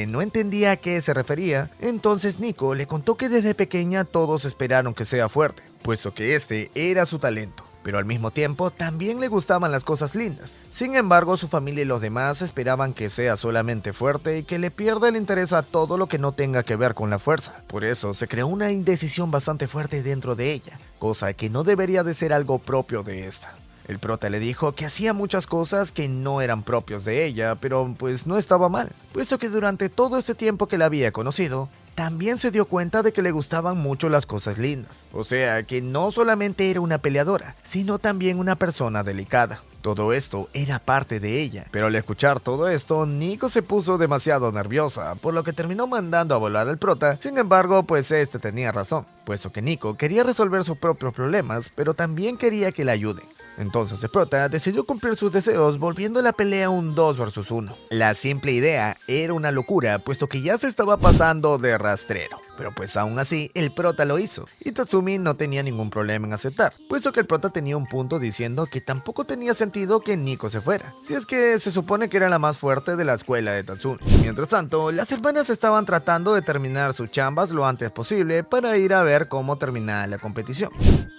No entendía a qué se refería, entonces Nico le contó que desde pequeña todos esperaron que sea fuerte, puesto que era su talento. Pero al mismo tiempo también le gustaban las cosas lindas. Sin embargo, su familia y los demás esperaban que sea solamente fuerte y que le pierda el interés a todo lo que no tenga que ver con la fuerza. Por eso se creó una indecisión bastante fuerte dentro de ella, cosa que no debería de ser algo propio de esta. El prota le dijo que hacía muchas cosas que no eran propios de ella, pero pues no estaba mal, puesto que durante todo este tiempo que la había conocido, también se dio cuenta de que le gustaban mucho las cosas lindas. O sea, que no solamente era una peleadora, sino también una persona delicada. Todo esto era parte de ella, pero al escuchar todo esto, Nico se puso demasiado nerviosa, por lo que terminó mandando a volar al prota. Sin embargo, pues tenía razón, puesto que Nico quería resolver sus propios problemas, pero también quería que la ayuden. Entonces el prota decidió cumplir sus deseos volviendo la pelea un 2 versus 1. La simple idea era una locura, puesto que ya se estaba pasando de rastrero. Pero pues aún así, el prota lo hizo, y Tatsumi no tenía ningún problema en aceptar, puesto que el prota tenía un punto diciendo que tampoco tenía sentido que Nico se fuera, si es que se supone que era la más fuerte de la escuela de Tatsumi. Mientras tanto, las hermanas estaban tratando de terminar sus chambas lo antes posible para ir a ver cómo terminaba la competición.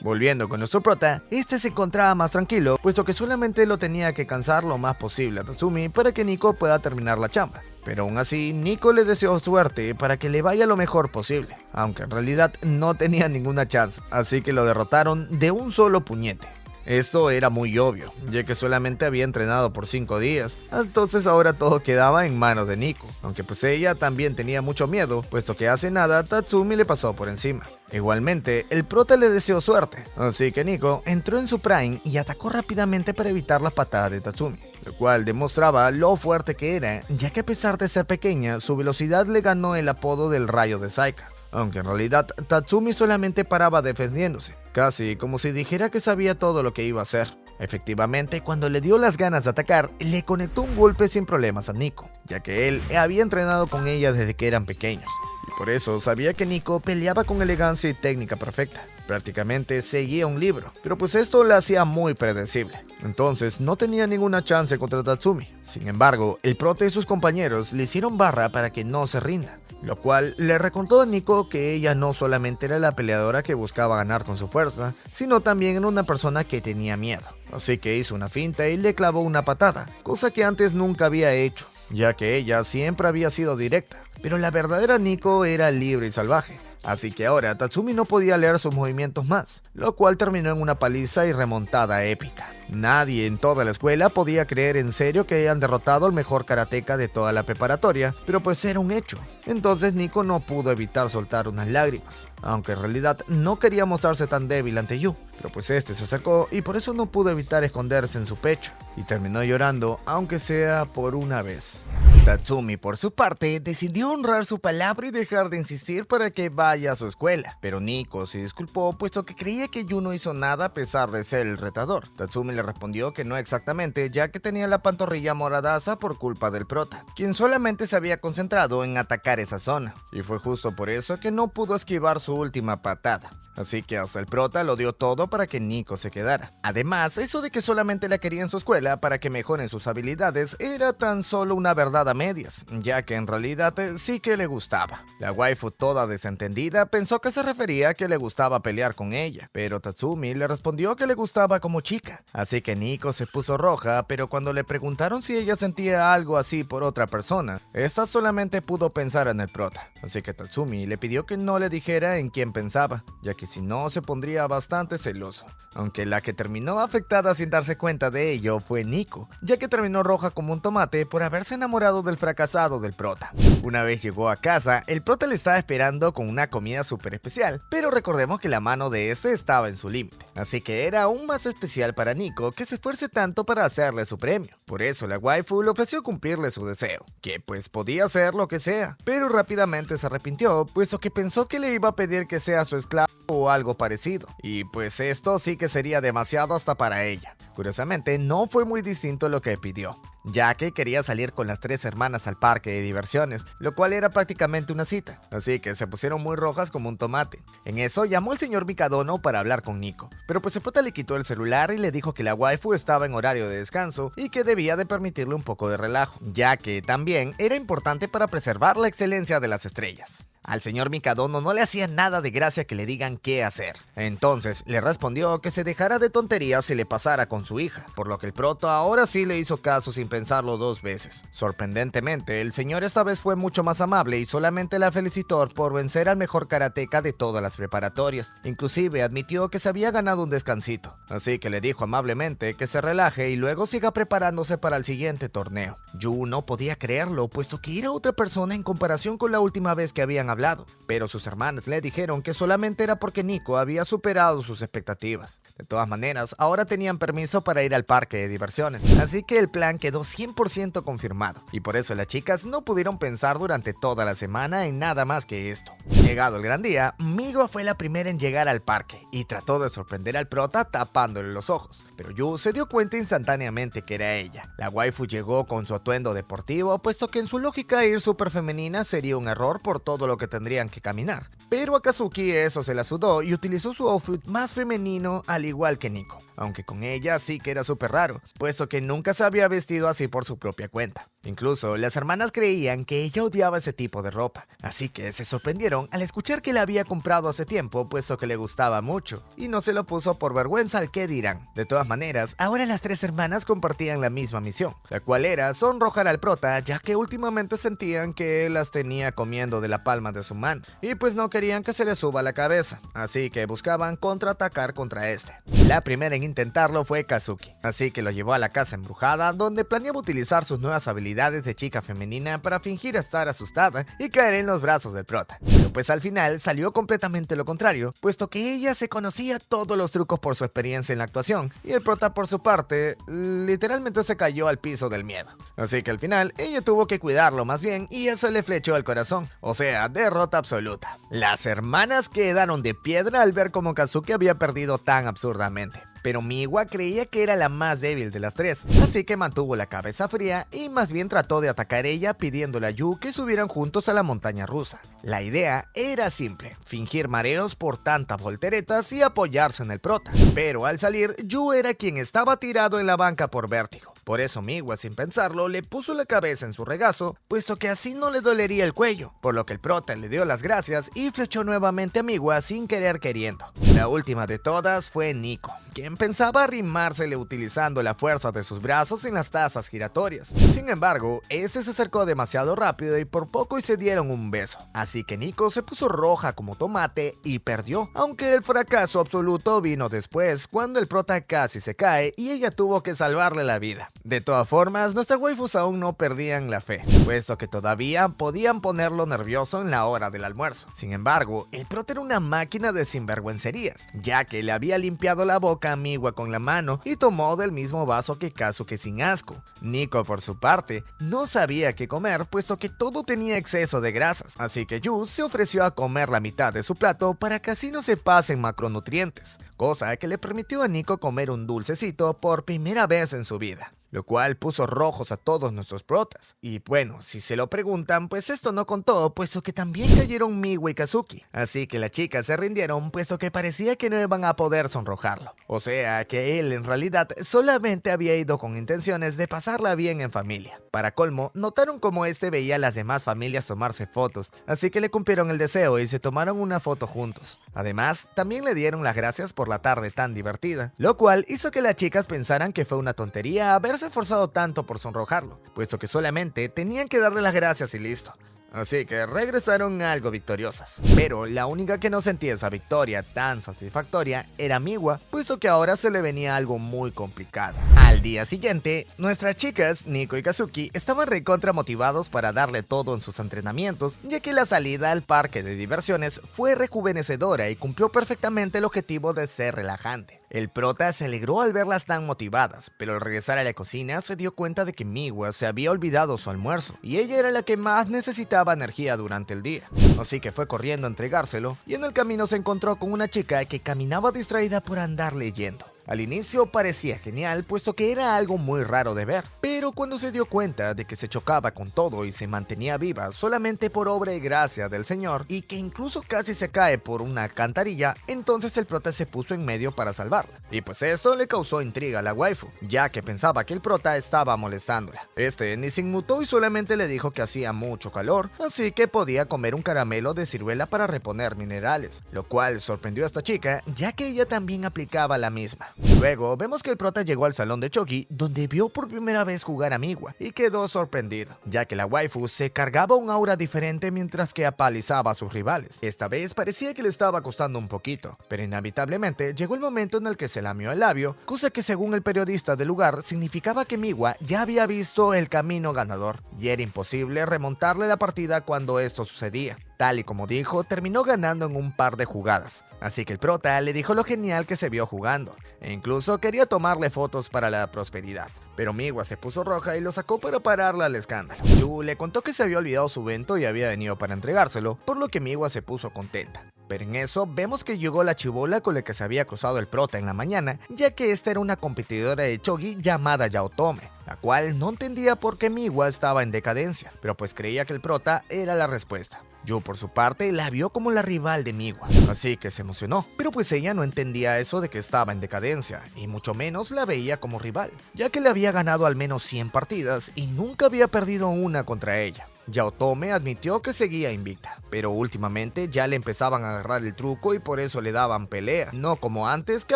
Volviendo con nuestro prota, este se encontraba más tranquilo, puesto que solamente lo tenía que cansar lo más posible a Tatsumi para que Nico pueda terminar la chamba. Pero aún así, Nico le deseó suerte para que le vaya lo mejor posible, aunque en realidad no tenía ninguna chance, así que lo derrotaron de un solo puñete. Esto era muy obvio, ya que solamente había entrenado por 5 días, entonces ahora todo quedaba en manos de Nico, aunque pues ella también tenía mucho miedo, puesto que hace nada Tatsumi le pasó por encima. Igualmente, el prota le deseó suerte, así que Nico entró en su prime y atacó rápidamente para evitar las patadas de Tatsumi, lo cual demostraba lo fuerte que era, ya que a pesar de ser pequeña, su velocidad le ganó el apodo del rayo de Saika. Aunque en realidad Tatsumi solamente paraba defendiéndose, casi como si dijera que sabía todo lo que iba a hacer. Efectivamente, cuando le dio las ganas de atacar, le conectó un golpe sin problemas a Nico, ya que él había entrenado con ella desde que eran pequeños, y por eso sabía que Nico peleaba con elegancia y técnica perfecta. Prácticamente seguía un libro, pero pues esto la hacía muy predecible. Entonces no tenía ninguna chance contra Tatsumi. Sin embargo, el prota y sus compañeros le hicieron barra para que no se rinda, lo cual le recordó a Nico que ella no solamente era la peleadora que buscaba ganar con su fuerza, sino también era una persona que tenía miedo. Así que hizo una finta y le clavó una patada, cosa que antes nunca había hecho, ya que ella siempre había sido directa, pero la verdadera Nico era libre y salvaje. Así que ahora Tatsumi no podía leer sus movimientos más, lo cual terminó en una paliza y remontada épica. Nadie en toda la escuela podía creer en serio que hayan derrotado al mejor karateka de toda la preparatoria, pero pues era un hecho. Entonces Nico no pudo evitar soltar unas lágrimas, aunque en realidad no quería mostrarse tan débil ante Yu, pero pues este se acercó y por eso no pudo evitar esconderse en su pecho, y terminó llorando, aunque sea por una vez. Tatsumi, por su parte, decidió honrar su palabra y dejar de insistir para que vaya a su escuela, pero Nico se disculpó puesto que creía que Yu no hizo nada a pesar de ser el retador. Tatsumi le respondió que no exactamente, ya que tenía la pantorrilla moradaza por culpa del prota, quien solamente se había concentrado en atacar esa zona, y fue justo por eso que no pudo esquivar su última patada. Así que hasta el prota lo dio todo para que Nico se quedara. Además, eso de que solamente la quería en su escuela para que mejoren sus habilidades era tan solo una verdad a medias, ya que en realidad sí que le gustaba. La waifu, toda desentendida, pensó que se refería a que le gustaba pelear con ella, pero Tatsumi le respondió que le gustaba como chica. Así que Nico se puso roja, pero cuando le preguntaron si ella sentía algo así por otra persona, esta solamente pudo pensar en el prota. Así que Tatsumi le pidió que no le dijera en quién pensaba, ya que si no se pondría bastante celoso. Aunque la que terminó afectada sin darse cuenta de ello fue Nico, ya que terminó roja como un tomate por haberse enamorado del fracasado del prota. Una vez llegó a casa, el prota le estaba esperando con una comida súper especial, pero recordemos que la mano de este estaba en su límite, así que era aún más especial para Nico que se esfuerce tanto para hacerle su premio. Por eso la waifu le ofreció cumplirle su deseo, que pues podía hacer lo que sea, pero rápidamente se arrepintió, puesto que pensó que le iba a pedir que sea su esclavo o algo parecido, y pues esto sí que sería demasiado hasta para ella. Curiosamente, no fue muy distinto a lo que pidió, ya que quería salir con las 3 hermanas al parque de diversiones, lo cual era prácticamente una cita, así que se pusieron muy rojas como un tomate. En eso llamó el señor Mikadono para hablar con Nico, pero pues el prota le quitó el celular y le dijo que la waifu estaba en horario de descanso y que debía de permitirle un poco de relajo, ya que también era importante para preservar la excelencia de las estrellas. Al señor Mikadono no le hacía nada de gracia que le digan qué hacer. Entonces le respondió que se dejara de tonterías si le pasara con su hija, por lo que el prota ahora sí le hizo caso sin pensarlo 2 veces. Sorprendentemente, el señor esta vez fue mucho más amable y solamente la felicitó por vencer al mejor karateka de todas las preparatorias. Inclusive admitió que se había ganado un descansito, así que le dijo amablemente que se relaje y luego siga preparándose para el siguiente torneo. Yu no podía creerlo, puesto que era otra persona en comparación con la última vez que habían hablado, pero sus hermanas le dijeron que solamente era porque Nico había superado sus expectativas. De todas maneras, ahora tenían permiso para ir al parque de diversiones, así que el plan quedó 100% confirmado, y por eso las chicas no pudieron pensar durante toda la semana en nada más que esto. Llegado el gran día, Miwa fue la primera en llegar al parque y trató de sorprender al prota tapándole los ojos, pero Yu se dio cuenta instantáneamente que era ella. La waifu llegó con su atuendo deportivo, puesto que en su lógica ir súper femenina sería un error por todo lo que que tendrían que caminar. Pero a Kazuki eso se la sudó y utilizó su outfit más femenino al igual que Nico. Aunque con ella sí que era súper raro, puesto que nunca se había vestido así por su propia cuenta. Incluso las hermanas creían que ella odiaba ese tipo de ropa, así que se sorprendieron al escuchar que la había comprado hace tiempo, puesto que le gustaba mucho, y no se lo puso por vergüenza al que dirán. De todas maneras, ahora las tres hermanas compartían la misma misión, la cual era sonrojar al prota, ya que últimamente sentían que él las tenía comiendo de la palma de su mano, y pues no querían que se le suba la cabeza, así que buscaban contraatacar contra este. La primera en intentarlo fue Kazuki, así que lo llevó a la casa embrujada, donde planeaba utilizar sus nuevas habilidades de chica femenina para fingir estar asustada y caer en los brazos del prota. Pero pues al final salió completamente lo contrario, puesto que ella se conocía todos los trucos por su experiencia en la actuación, y el prota por su parte, literalmente se cayó al piso del miedo. Así que al final, ella tuvo que cuidarlo más bien y eso le flechó el corazón, o sea, derrota absoluta. Las hermanas quedaron de piedra al ver cómo Kazuki había perdido tan absurdamente. Pero Miwa creía que era la más débil de las tres, así que mantuvo la cabeza fría y más bien trató de atacar ella pidiéndole a Yu que subieran juntos a la montaña rusa. La idea era simple, fingir mareos por tantas volteretas y apoyarse en el prota. Pero al salir, Yu era quien estaba tirado en la banca por vértigo. Por eso Miwa, sin pensarlo, le puso la cabeza en su regazo, puesto que así no le dolería el cuello, por lo que el prota le dio las gracias y flechó nuevamente a Miwa sin querer queriendo. La última de todas fue Nico, quien pensaba arrimársele utilizando la fuerza de sus brazos en las tazas giratorias. Sin embargo, ese se acercó demasiado rápido y por poco y se dieron un beso. Así que Nico se puso roja como tomate y perdió, aunque el fracaso absoluto vino después, cuando el prota casi se cae y ella tuvo que salvarle la vida. De todas formas, nuestras waifus aún no perdían la fe, puesto que todavía podían ponerlo nervioso en la hora del almuerzo. Sin embargo, el prota era una máquina de sinvergüencerías, ya que le había limpiado la boca a Miwa con la mano y tomó del mismo vaso que Kazuki sin asco. Nico, por su parte, no sabía qué comer, puesto que todo tenía exceso de grasas, así que Yu se ofreció a comer la mitad de su plato para que así no se pasen macronutrientes, cosa que le permitió a Nico comer un dulcecito por primera vez en su vida, lo cual puso rojos a todos nuestros protas. Y bueno, si se lo preguntan, pues esto no contó, puesto que también cayeron Miwa y Kazuki, así que las chicas se rindieron, puesto que parecía que no iban a poder sonrojarlo. O sea que él en realidad solamente había ido con intenciones de pasarla bien en familia. Para colmo, notaron cómo este veía a las demás familias tomarse fotos, así que le cumplieron el deseo y se tomaron una foto juntos. Además, también le dieron las gracias por la tarde tan divertida, lo cual hizo que las chicas pensaran que fue una tontería haberse esforzado tanto por sonrojarlo, puesto que solamente tenían que darle las gracias y listo. Así que regresaron algo victoriosas. Pero la única que no sentía esa victoria tan satisfactoria era Miwa, puesto que ahora se le venía algo muy complicado. Al día siguiente, nuestras chicas, Nico y Kazuki, estaban recontra motivados para darle todo en sus entrenamientos, ya que la salida al parque de diversiones fue rejuvenecedora y cumplió perfectamente el objetivo de ser relajante. El prota se alegró al verlas tan motivadas, pero al regresar a la cocina se dio cuenta de que Miwa se había olvidado su almuerzo, y ella era la que más necesitaba energía durante el día. Así que fue corriendo a entregárselo, y en el camino se encontró con una chica que caminaba distraída por andar leyendo. Al inicio parecía genial, puesto que era algo muy raro de ver, pero cuando se dio cuenta de que se chocaba con todo y se mantenía viva solamente por obra y gracia del señor, y que incluso casi se cae por una alcantarilla, entonces el prota se puso en medio para salvarla. Y pues esto le causó intriga a la waifu, ya que pensaba que el prota estaba molestándola. Este ni se inmutó y solamente le dijo que hacía mucho calor, así que podía comer un caramelo de ciruela para reponer minerales, lo cual sorprendió a esta chica, ya que ella también aplicaba la misma. Luego vemos que el prota llegó al salón de Chogi, donde vio por primera vez jugar a Miwa, y quedó sorprendido, ya que la waifu se cargaba un aura diferente mientras que apalizaba a sus rivales. Esta vez parecía que le estaba costando un poquito, pero inevitablemente llegó el momento en el que se lamió el labio, cosa que según el periodista del lugar significaba que Miwa ya había visto el camino ganador, y era imposible remontarle la partida cuando esto sucedía. Tal y como dijo, terminó ganando en un par de jugadas. Así que el prota le dijo lo genial que se vio jugando, e incluso quería tomarle fotos para la prosperidad. Pero Miwa se puso roja y lo sacó para pararle al escándalo. Yu le contó que se había olvidado su vento y había venido para entregárselo, por lo que Miwa se puso contenta. Pero en eso vemos que llegó la chibola con la que se había cruzado el prota en la mañana, ya que esta era una competidora de Chogi llamada Yaotome, la cual no entendía por qué Miwa estaba en decadencia, pero pues creía que el prota era la respuesta. Yu por su parte la vio como la rival de Miwa, así que se emocionó, pero pues ella no entendía eso de que estaba en decadencia, y mucho menos la veía como rival, ya que le había ganado al menos 100 partidas y nunca había perdido una contra ella. Yaotome admitió que seguía invicta, pero últimamente ya le empezaban a agarrar el truco y por eso le daban pelea, no como antes que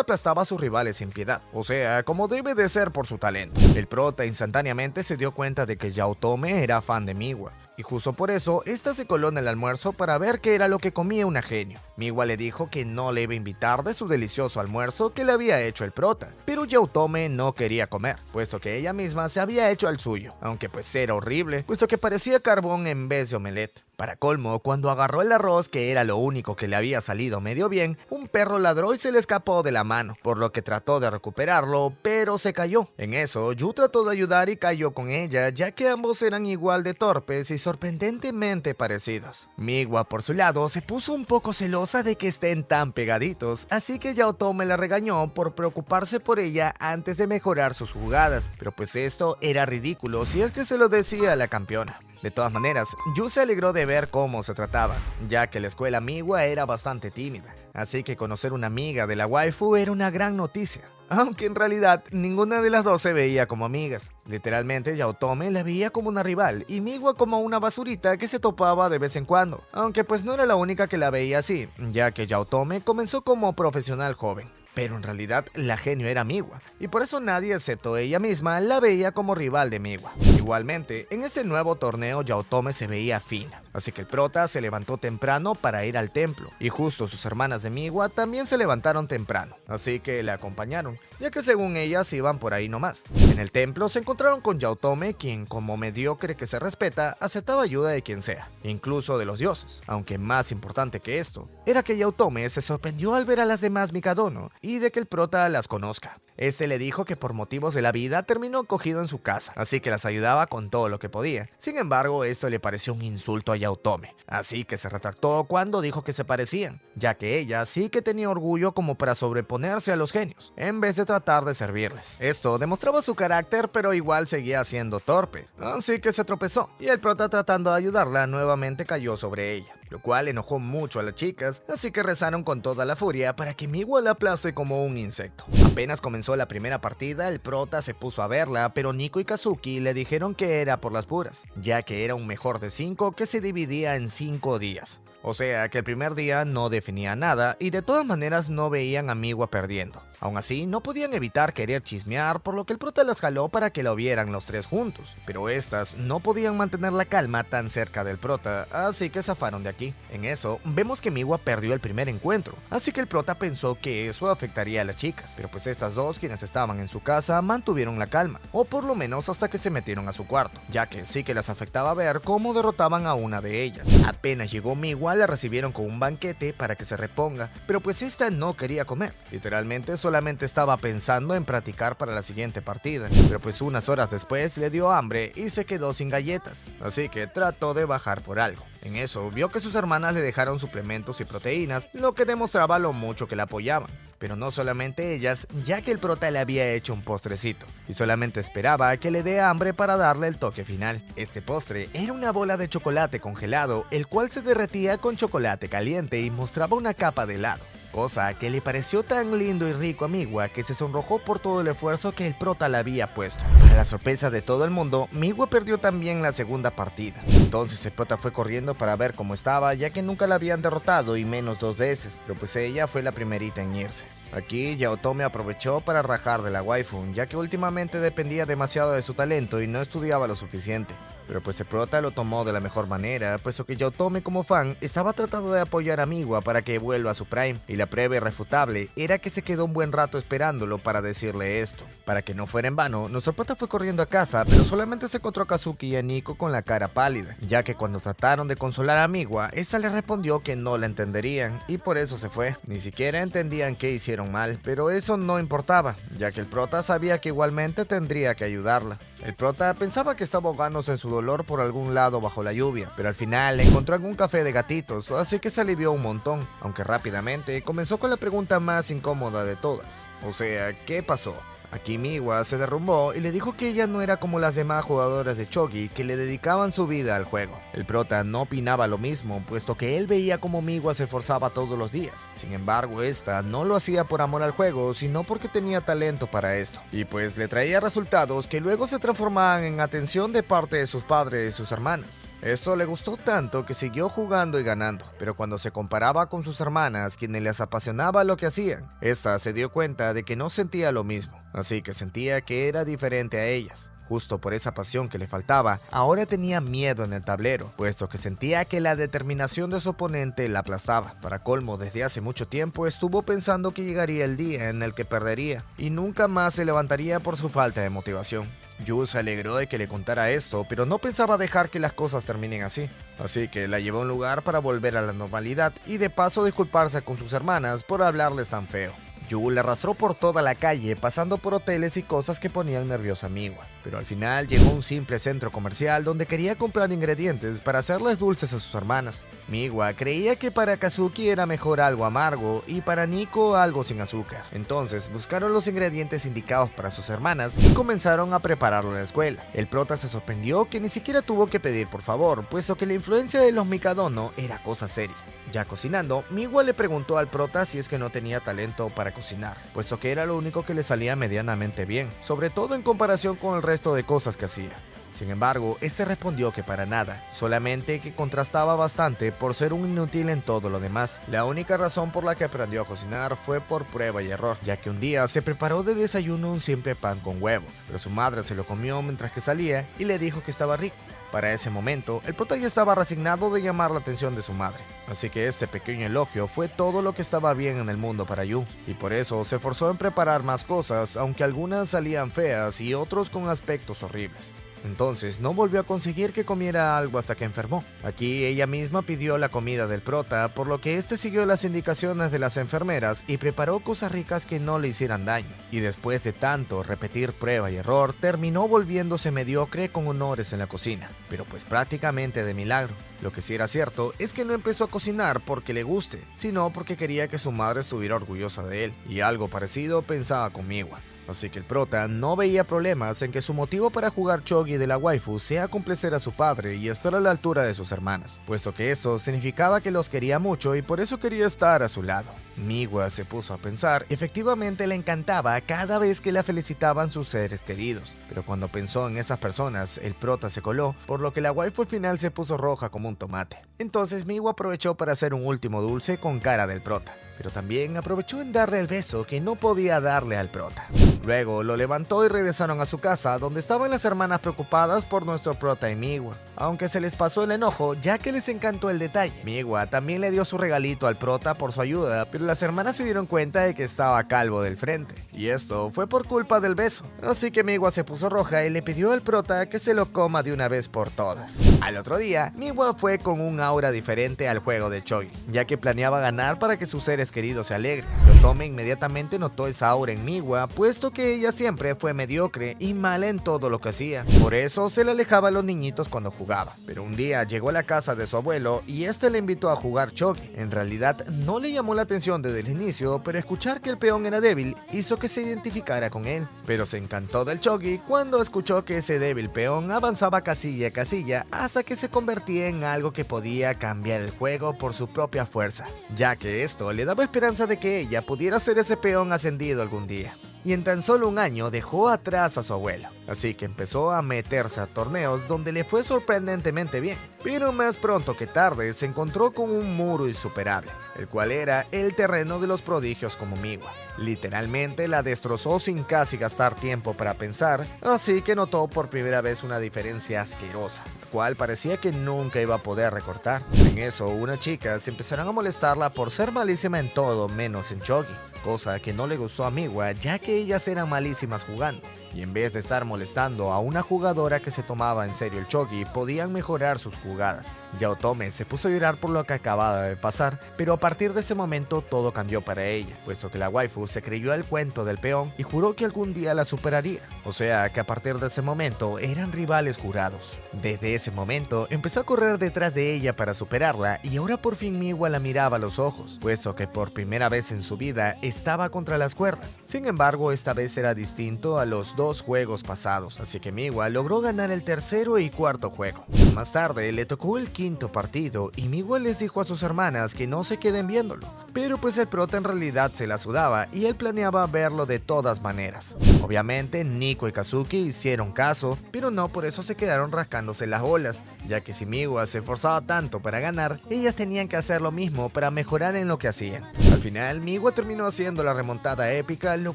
aplastaba a sus rivales sin piedad, o sea, como debe de ser por su talento. El prota instantáneamente se dio cuenta de que Yaotome era fan de Miwa, y justo por eso, esta se coló en el almuerzo para ver qué era lo que comía una genio. Miwa le dijo que no le iba a invitar de su delicioso almuerzo que le había hecho el prota, pero Yaotome no quería comer, puesto que ella misma se había hecho el suyo, aunque pues era horrible, puesto que parecía carbón en vez de omelette. Para colmo, cuando agarró el arroz, que era lo único que le había salido medio bien, un perro ladró y se le escapó de la mano, por lo que trató de recuperarlo, pero se cayó. En eso, Yu trató de ayudar y cayó con ella, ya que ambos eran igual de torpes y sorprendentemente parecidos. Miwa, por su lado, se puso un poco celosa de que estén tan pegaditos, así que Yaotome la regañó por preocuparse por ella antes de mejorar sus jugadas, pero pues esto era ridículo si es que se lo decía a la campeona. De todas maneras, Yu se alegró de ver cómo se trataba, ya que la escuela Miwa era bastante tímida, así que conocer una amiga de la waifu era una gran noticia, aunque en realidad ninguna de las dos se veía como amigas. Literalmente Yaotome la veía como una rival y Miwa como una basurita que se topaba de vez en cuando, aunque pues no era la única que la veía así, ya que Yaotome comenzó como profesional joven. Pero en realidad la genio era Miwa, y por eso nadie excepto ella misma la veía como rival de Miwa. Igualmente, en este nuevo torneo Yaotome se veía fina, así que el prota se levantó temprano para ir al templo, y justo sus hermanas de Miwa también se levantaron temprano, así que le acompañaron, ya que según ellas iban por ahí nomás. En el templo se encontraron con Yaotome, quien como mediocre que se respeta, aceptaba ayuda de quien sea, incluso de los dioses, aunque más importante que esto, era que Yaotome se sorprendió al ver a las demás Mikadono, y de que el prota las conozca. Este le dijo que por motivos de la vida terminó cogido en su casa, así que las ayudaba con todo lo que podía. Sin embargo, esto le pareció un insulto a Yaotome, así que se retractó cuando dijo que se parecían, ya que ella sí que tenía orgullo como para sobreponerse a los genios, en vez de tratar de servirles. Esto demostraba su carácter, pero igual seguía siendo torpe, así que se tropezó, y el prota tratando de ayudarla nuevamente cayó sobre ella, lo cual enojó mucho a las chicas, así que rezaron con toda la furia para que Miwa la aplaste como un insecto. Apenas comenzó la primera partida, el prota se puso a verla, pero Nico y Kazuki le dijeron que era por las puras, ya que era un mejor de 5 que se dividía en 5 días. O sea que el primer día no definía nada y de todas maneras no veían a Miwa perdiendo. Aún así, no podían evitar querer chismear, por lo que el prota las jaló para que lo vieran los tres juntos. Pero estas no podían mantener la calma tan cerca del prota, así que zafaron de aquí. En eso, vemos que Miwa perdió el primer encuentro, así que el prota pensó que eso afectaría a las chicas. Pero pues estas dos, quienes estaban en su casa, mantuvieron la calma, o por lo menos hasta que se metieron a su cuarto, ya que sí que las afectaba ver cómo derrotaban a una de ellas. Apenas llegó Miwa, la recibieron con un banquete para que se reponga, pero pues esta no quería comer. Literalmente solamente estaba pensando en practicar para la siguiente partida, pero pues unas horas después le dio hambre y se quedó sin galletas, así que trató de bajar por algo. En eso vio que sus hermanas le dejaron suplementos y proteínas, lo que demostraba lo mucho que la apoyaban. Pero no solamente ellas, ya que el prota le había hecho un postrecito, y solamente esperaba que le dé hambre para darle el toque final. Este postre era una bola de chocolate congelado, el cual se derretía con chocolate caliente y mostraba una capa de helado. Cosa que le pareció tan lindo y rico a Miwa que se sonrojó por todo el esfuerzo que el prota le había puesto. Para la sorpresa de todo el mundo, Miwa perdió también la segunda partida. Entonces el prota fue corriendo para ver cómo estaba, ya que nunca la habían derrotado y menos 2 veces, pero pues ella fue la primerita en irse. Aquí Yaotome aprovechó para rajar de la waifu, ya que últimamente dependía demasiado de su talento y no estudiaba lo suficiente. Pero pues el prota lo tomó de la mejor manera, puesto que Yaotome como fan estaba tratando de apoyar a Miwa para que vuelva a su prime, y la prueba irrefutable era que se quedó un buen rato esperándolo para decirle esto. Para que no fuera en vano, nuestro prota fue corriendo a casa, pero solamente se encontró a Kazuki y a Nico con la cara pálida, ya que cuando trataron de consolar a Miwa, esta le respondió que no la entenderían, y por eso se fue. Ni siquiera entendían qué hicieron mal, pero eso no importaba, ya que el prota sabía que igualmente tendría que ayudarla. El prota pensaba que estaba ahogándose en su dolor por algún lado bajo la lluvia, pero al final encontró algún café de gatitos, así que se alivió un montón, aunque rápidamente comenzó con la pregunta más incómoda de todas. O sea, ¿qué pasó? Aquí Miwa se derrumbó y le dijo que ella no era como las demás jugadoras de Chogi que le dedicaban su vida al juego. El prota no opinaba lo mismo, puesto que él veía como Miwa se esforzaba todos los días. Sin embargo, esta no lo hacía por amor al juego, sino porque tenía talento para esto. Y pues le traía resultados que luego se transformaban en atención de parte de sus padres y sus hermanas. Esto le gustó tanto que siguió jugando y ganando, pero cuando se comparaba con sus hermanas, quienes les apasionaba lo que hacían, esta se dio cuenta de que no sentía lo mismo, así que sentía que era diferente a ellas. Justo por esa pasión que le faltaba, ahora tenía miedo en el tablero, puesto que sentía que la determinación de su oponente la aplastaba. Para colmo, desde hace mucho tiempo estuvo pensando que llegaría el día en el que perdería, y nunca más se levantaría por su falta de motivación. Yu se alegró de que le contara esto, pero no pensaba dejar que las cosas terminen así. Así que la llevó a un lugar para volver a la normalidad y de paso disculparse con sus hermanas por hablarles tan feo. Yu le arrastró por toda la calle, pasando por hoteles y cosas que ponían nerviosa a Miwa. Pero al final llegó a un simple centro comercial donde quería comprar ingredientes para hacerles dulces a sus hermanas. Miwa creía que para Kazuki era mejor algo amargo y para Nico algo sin azúcar. Entonces buscaron los ingredientes indicados para sus hermanas y comenzaron a prepararlo en la escuela. El prota se sorprendió que ni siquiera tuvo que pedir por favor, puesto que la influencia de los Mikadono era cosa seria. Ya cocinando, Miwa le preguntó al prota si es que no tenía talento para cocinar, puesto que era lo único que le salía medianamente bien, sobre todo en comparación con el resto de cosas que hacía. Sin embargo, este respondió que para nada, solamente que contrastaba bastante por ser un inútil en todo lo demás. La única razón por la que aprendió a cocinar fue por prueba y error, ya que un día se preparó de desayuno un simple pan con huevo, pero su madre se lo comió mientras que salía y le dijo que estaba rico. Para ese momento, el prota ya estaba resignado de llamar la atención de su madre, así que este pequeño elogio fue todo lo que estaba bien en el mundo para Yu, y por eso se esforzó en preparar más cosas, aunque algunas salían feas y otros con aspectos horribles. Entonces no volvió a conseguir que comiera algo hasta que enfermó. Aquí ella misma pidió la comida del prota, por lo que este siguió las indicaciones de las enfermeras y preparó cosas ricas que no le hicieran daño. Y después de tanto repetir prueba y error, terminó volviéndose mediocre con honores en la cocina, pero pues prácticamente de milagro. Lo que sí era cierto es que no empezó a cocinar porque le guste, sino porque quería que su madre estuviera orgullosa de él, y algo parecido pensaba con Miwa. Así que el prota no veía problemas en que su motivo para jugar Chogi de la waifu sea complacer a su padre y estar a la altura de sus hermanas, puesto que esto significaba que los quería mucho y por eso quería estar a su lado. Miwa se puso a pensar, efectivamente le encantaba cada vez que la felicitaban sus seres queridos, pero cuando pensó en esas personas, el prota se coló, por lo que la waifu al final se puso roja como un tomate. Entonces Miwa aprovechó para hacer un último dulce con cara del prota, pero también aprovechó en darle el beso que no podía darle al prota. Luego lo levantó y regresaron a su casa, donde estaban las hermanas preocupadas por nuestro prota y Miwa, aunque se les pasó el enojo ya que les encantó el detalle. Miwa también le dio su regalito al prota por su ayuda, pero las hermanas se dieron cuenta de que estaba calvo del frente, y esto fue por culpa del beso. Así que Miwa se puso roja y le pidió al prota que se lo coma de una vez por todas. Al otro día, Miwa fue con un aura diferente al juego de Chogi, ya que planeaba ganar para que sus seres queridos se alegren. Yotome inmediatamente notó esa aura en Miwa, puesto que ella siempre fue mediocre y mala en todo lo que hacía. Por eso se le alejaba a los niñitos cuando jugaba. Pero un día llegó a la casa de su abuelo y este le invitó a jugar Chogi. En realidad no le llamó la atención desde el inicio, pero escuchar que el peón era débil hizo que se identificara con él. Pero se encantó del Chogi cuando escuchó que ese débil peón avanzaba casilla a casilla hasta que se convertía en algo que podía cambiar el juego por su propia fuerza, ya que esto le daba esperanza de que ella pudiera ser ese peón ascendido algún día. Y en tan solo un año dejó atrás a su abuelo, así que empezó a meterse a torneos donde le fue sorprendentemente bien. Pero más pronto que tarde se encontró con un muro insuperable, el cual era el terreno de los prodigios como Miwa. Literalmente la destrozó sin casi gastar tiempo para pensar, así que notó por primera vez una diferencia asquerosa, la cual parecía que nunca iba a poder recortar. En eso, unas chicas empezaron a molestarla por ser malísima en todo menos en Chogi, cosa que no le gustó a Miwa ya que ellas eran malísimas jugando. Y en vez de estar molestando a una jugadora que se tomaba en serio el Chogi, podían mejorar sus jugadas. Yotome se puso a llorar por lo que acababa de pasar, pero a partir de ese momento todo cambió para ella, puesto que la waifu se creyó el cuento del peón y juró que algún día la superaría. O sea que a partir de ese momento eran rivales jurados. Desde ese momento empezó a correr detrás de ella para superarla y ahora por fin Miwa la miraba a los ojos, puesto que por primera vez en su vida estaba contra las cuerdas. Sin embargo, esta vez era distinto a los dos juegos pasados, así que Miwa logró ganar el tercero y cuarto juego. Más tarde le tocó el quinto partido y Miwa les dijo a sus hermanas que no se queden viéndolo, pero pues el prota en realidad se la sudaba y él planeaba verlo de todas maneras. Obviamente Nico y Kazuki hicieron caso, pero no por eso se quedaron rascándose las bolas, ya que si Miwa se esforzaba tanto para ganar, ellas tenían que hacer lo mismo para mejorar en lo que hacían. Al final, Miwa terminó haciendo la remontada épica, lo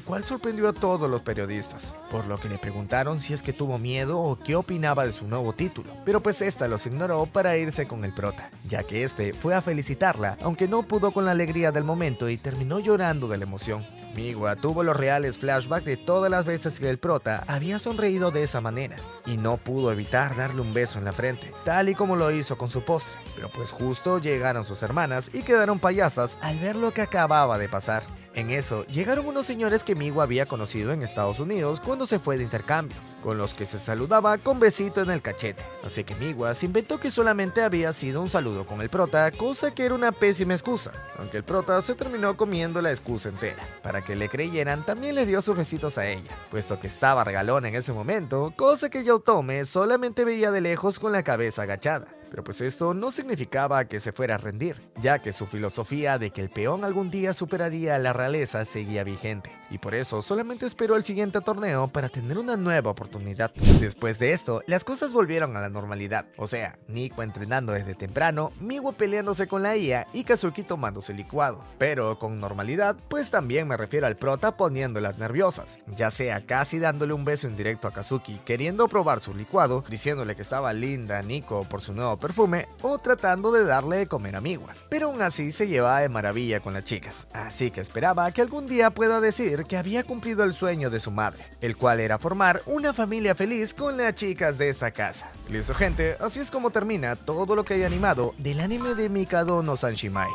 cual sorprendió a todos los periodistas, por lo que le preguntaron si es que tuvo miedo o qué opinaba de su nuevo título, pero pues esta los ignoró para irse con el prota, ya que este fue a felicitarla, aunque no pudo con la alegría del momento y terminó llorando de la emoción. Miwa tuvo los reales flashbacks de todas las veces que el prota había sonreído de esa manera y no pudo evitar darle un beso en la frente, tal y como lo hizo con su postre, pero pues justo llegaron sus hermanas y quedaron payasas al ver lo que acababa de pasar. En eso, llegaron unos señores que Miwa había conocido en Estados Unidos cuando se fue de intercambio, con los que se saludaba con besito en el cachete. Así que Miwa se inventó que solamente había sido un saludo con el prota, cosa que era una pésima excusa, aunque el prota se terminó comiendo la excusa entera. Para que le creyeran, también le dio sus besitos a ella, puesto que estaba regalona en ese momento, cosa que Youtome solamente veía de lejos con la cabeza agachada. Pero pues esto no significaba que se fuera a rendir, ya que su filosofía de que el peón algún día superaría a la realeza seguía vigente, y por eso solamente esperó el siguiente torneo para tener una nueva oportunidad. Después de esto, las cosas volvieron a la normalidad, o sea, Nico entrenando desde temprano, Miwa peleándose con la IA y Kazuki tomándose licuado. Pero con normalidad, pues también me refiero al prota poniéndolas nerviosas, ya sea casi dándole un beso indirecto a Kazuki, queriendo probar su licuado, diciéndole que estaba linda a Nico por su nuevo perfume o tratando de darle de comer a Miwa, pero aún así se llevaba de maravilla con las chicas, así que esperaba que algún día pueda decir que había cumplido el sueño de su madre, el cual era formar una familia feliz con las chicas de esa casa. Listo gente, así es como termina todo lo que hay animado del anime de Mikado no Sanshimai,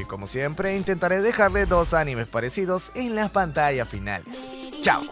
y como siempre intentaré dejarle dos animes parecidos en las pantallas finales. ¡Chao!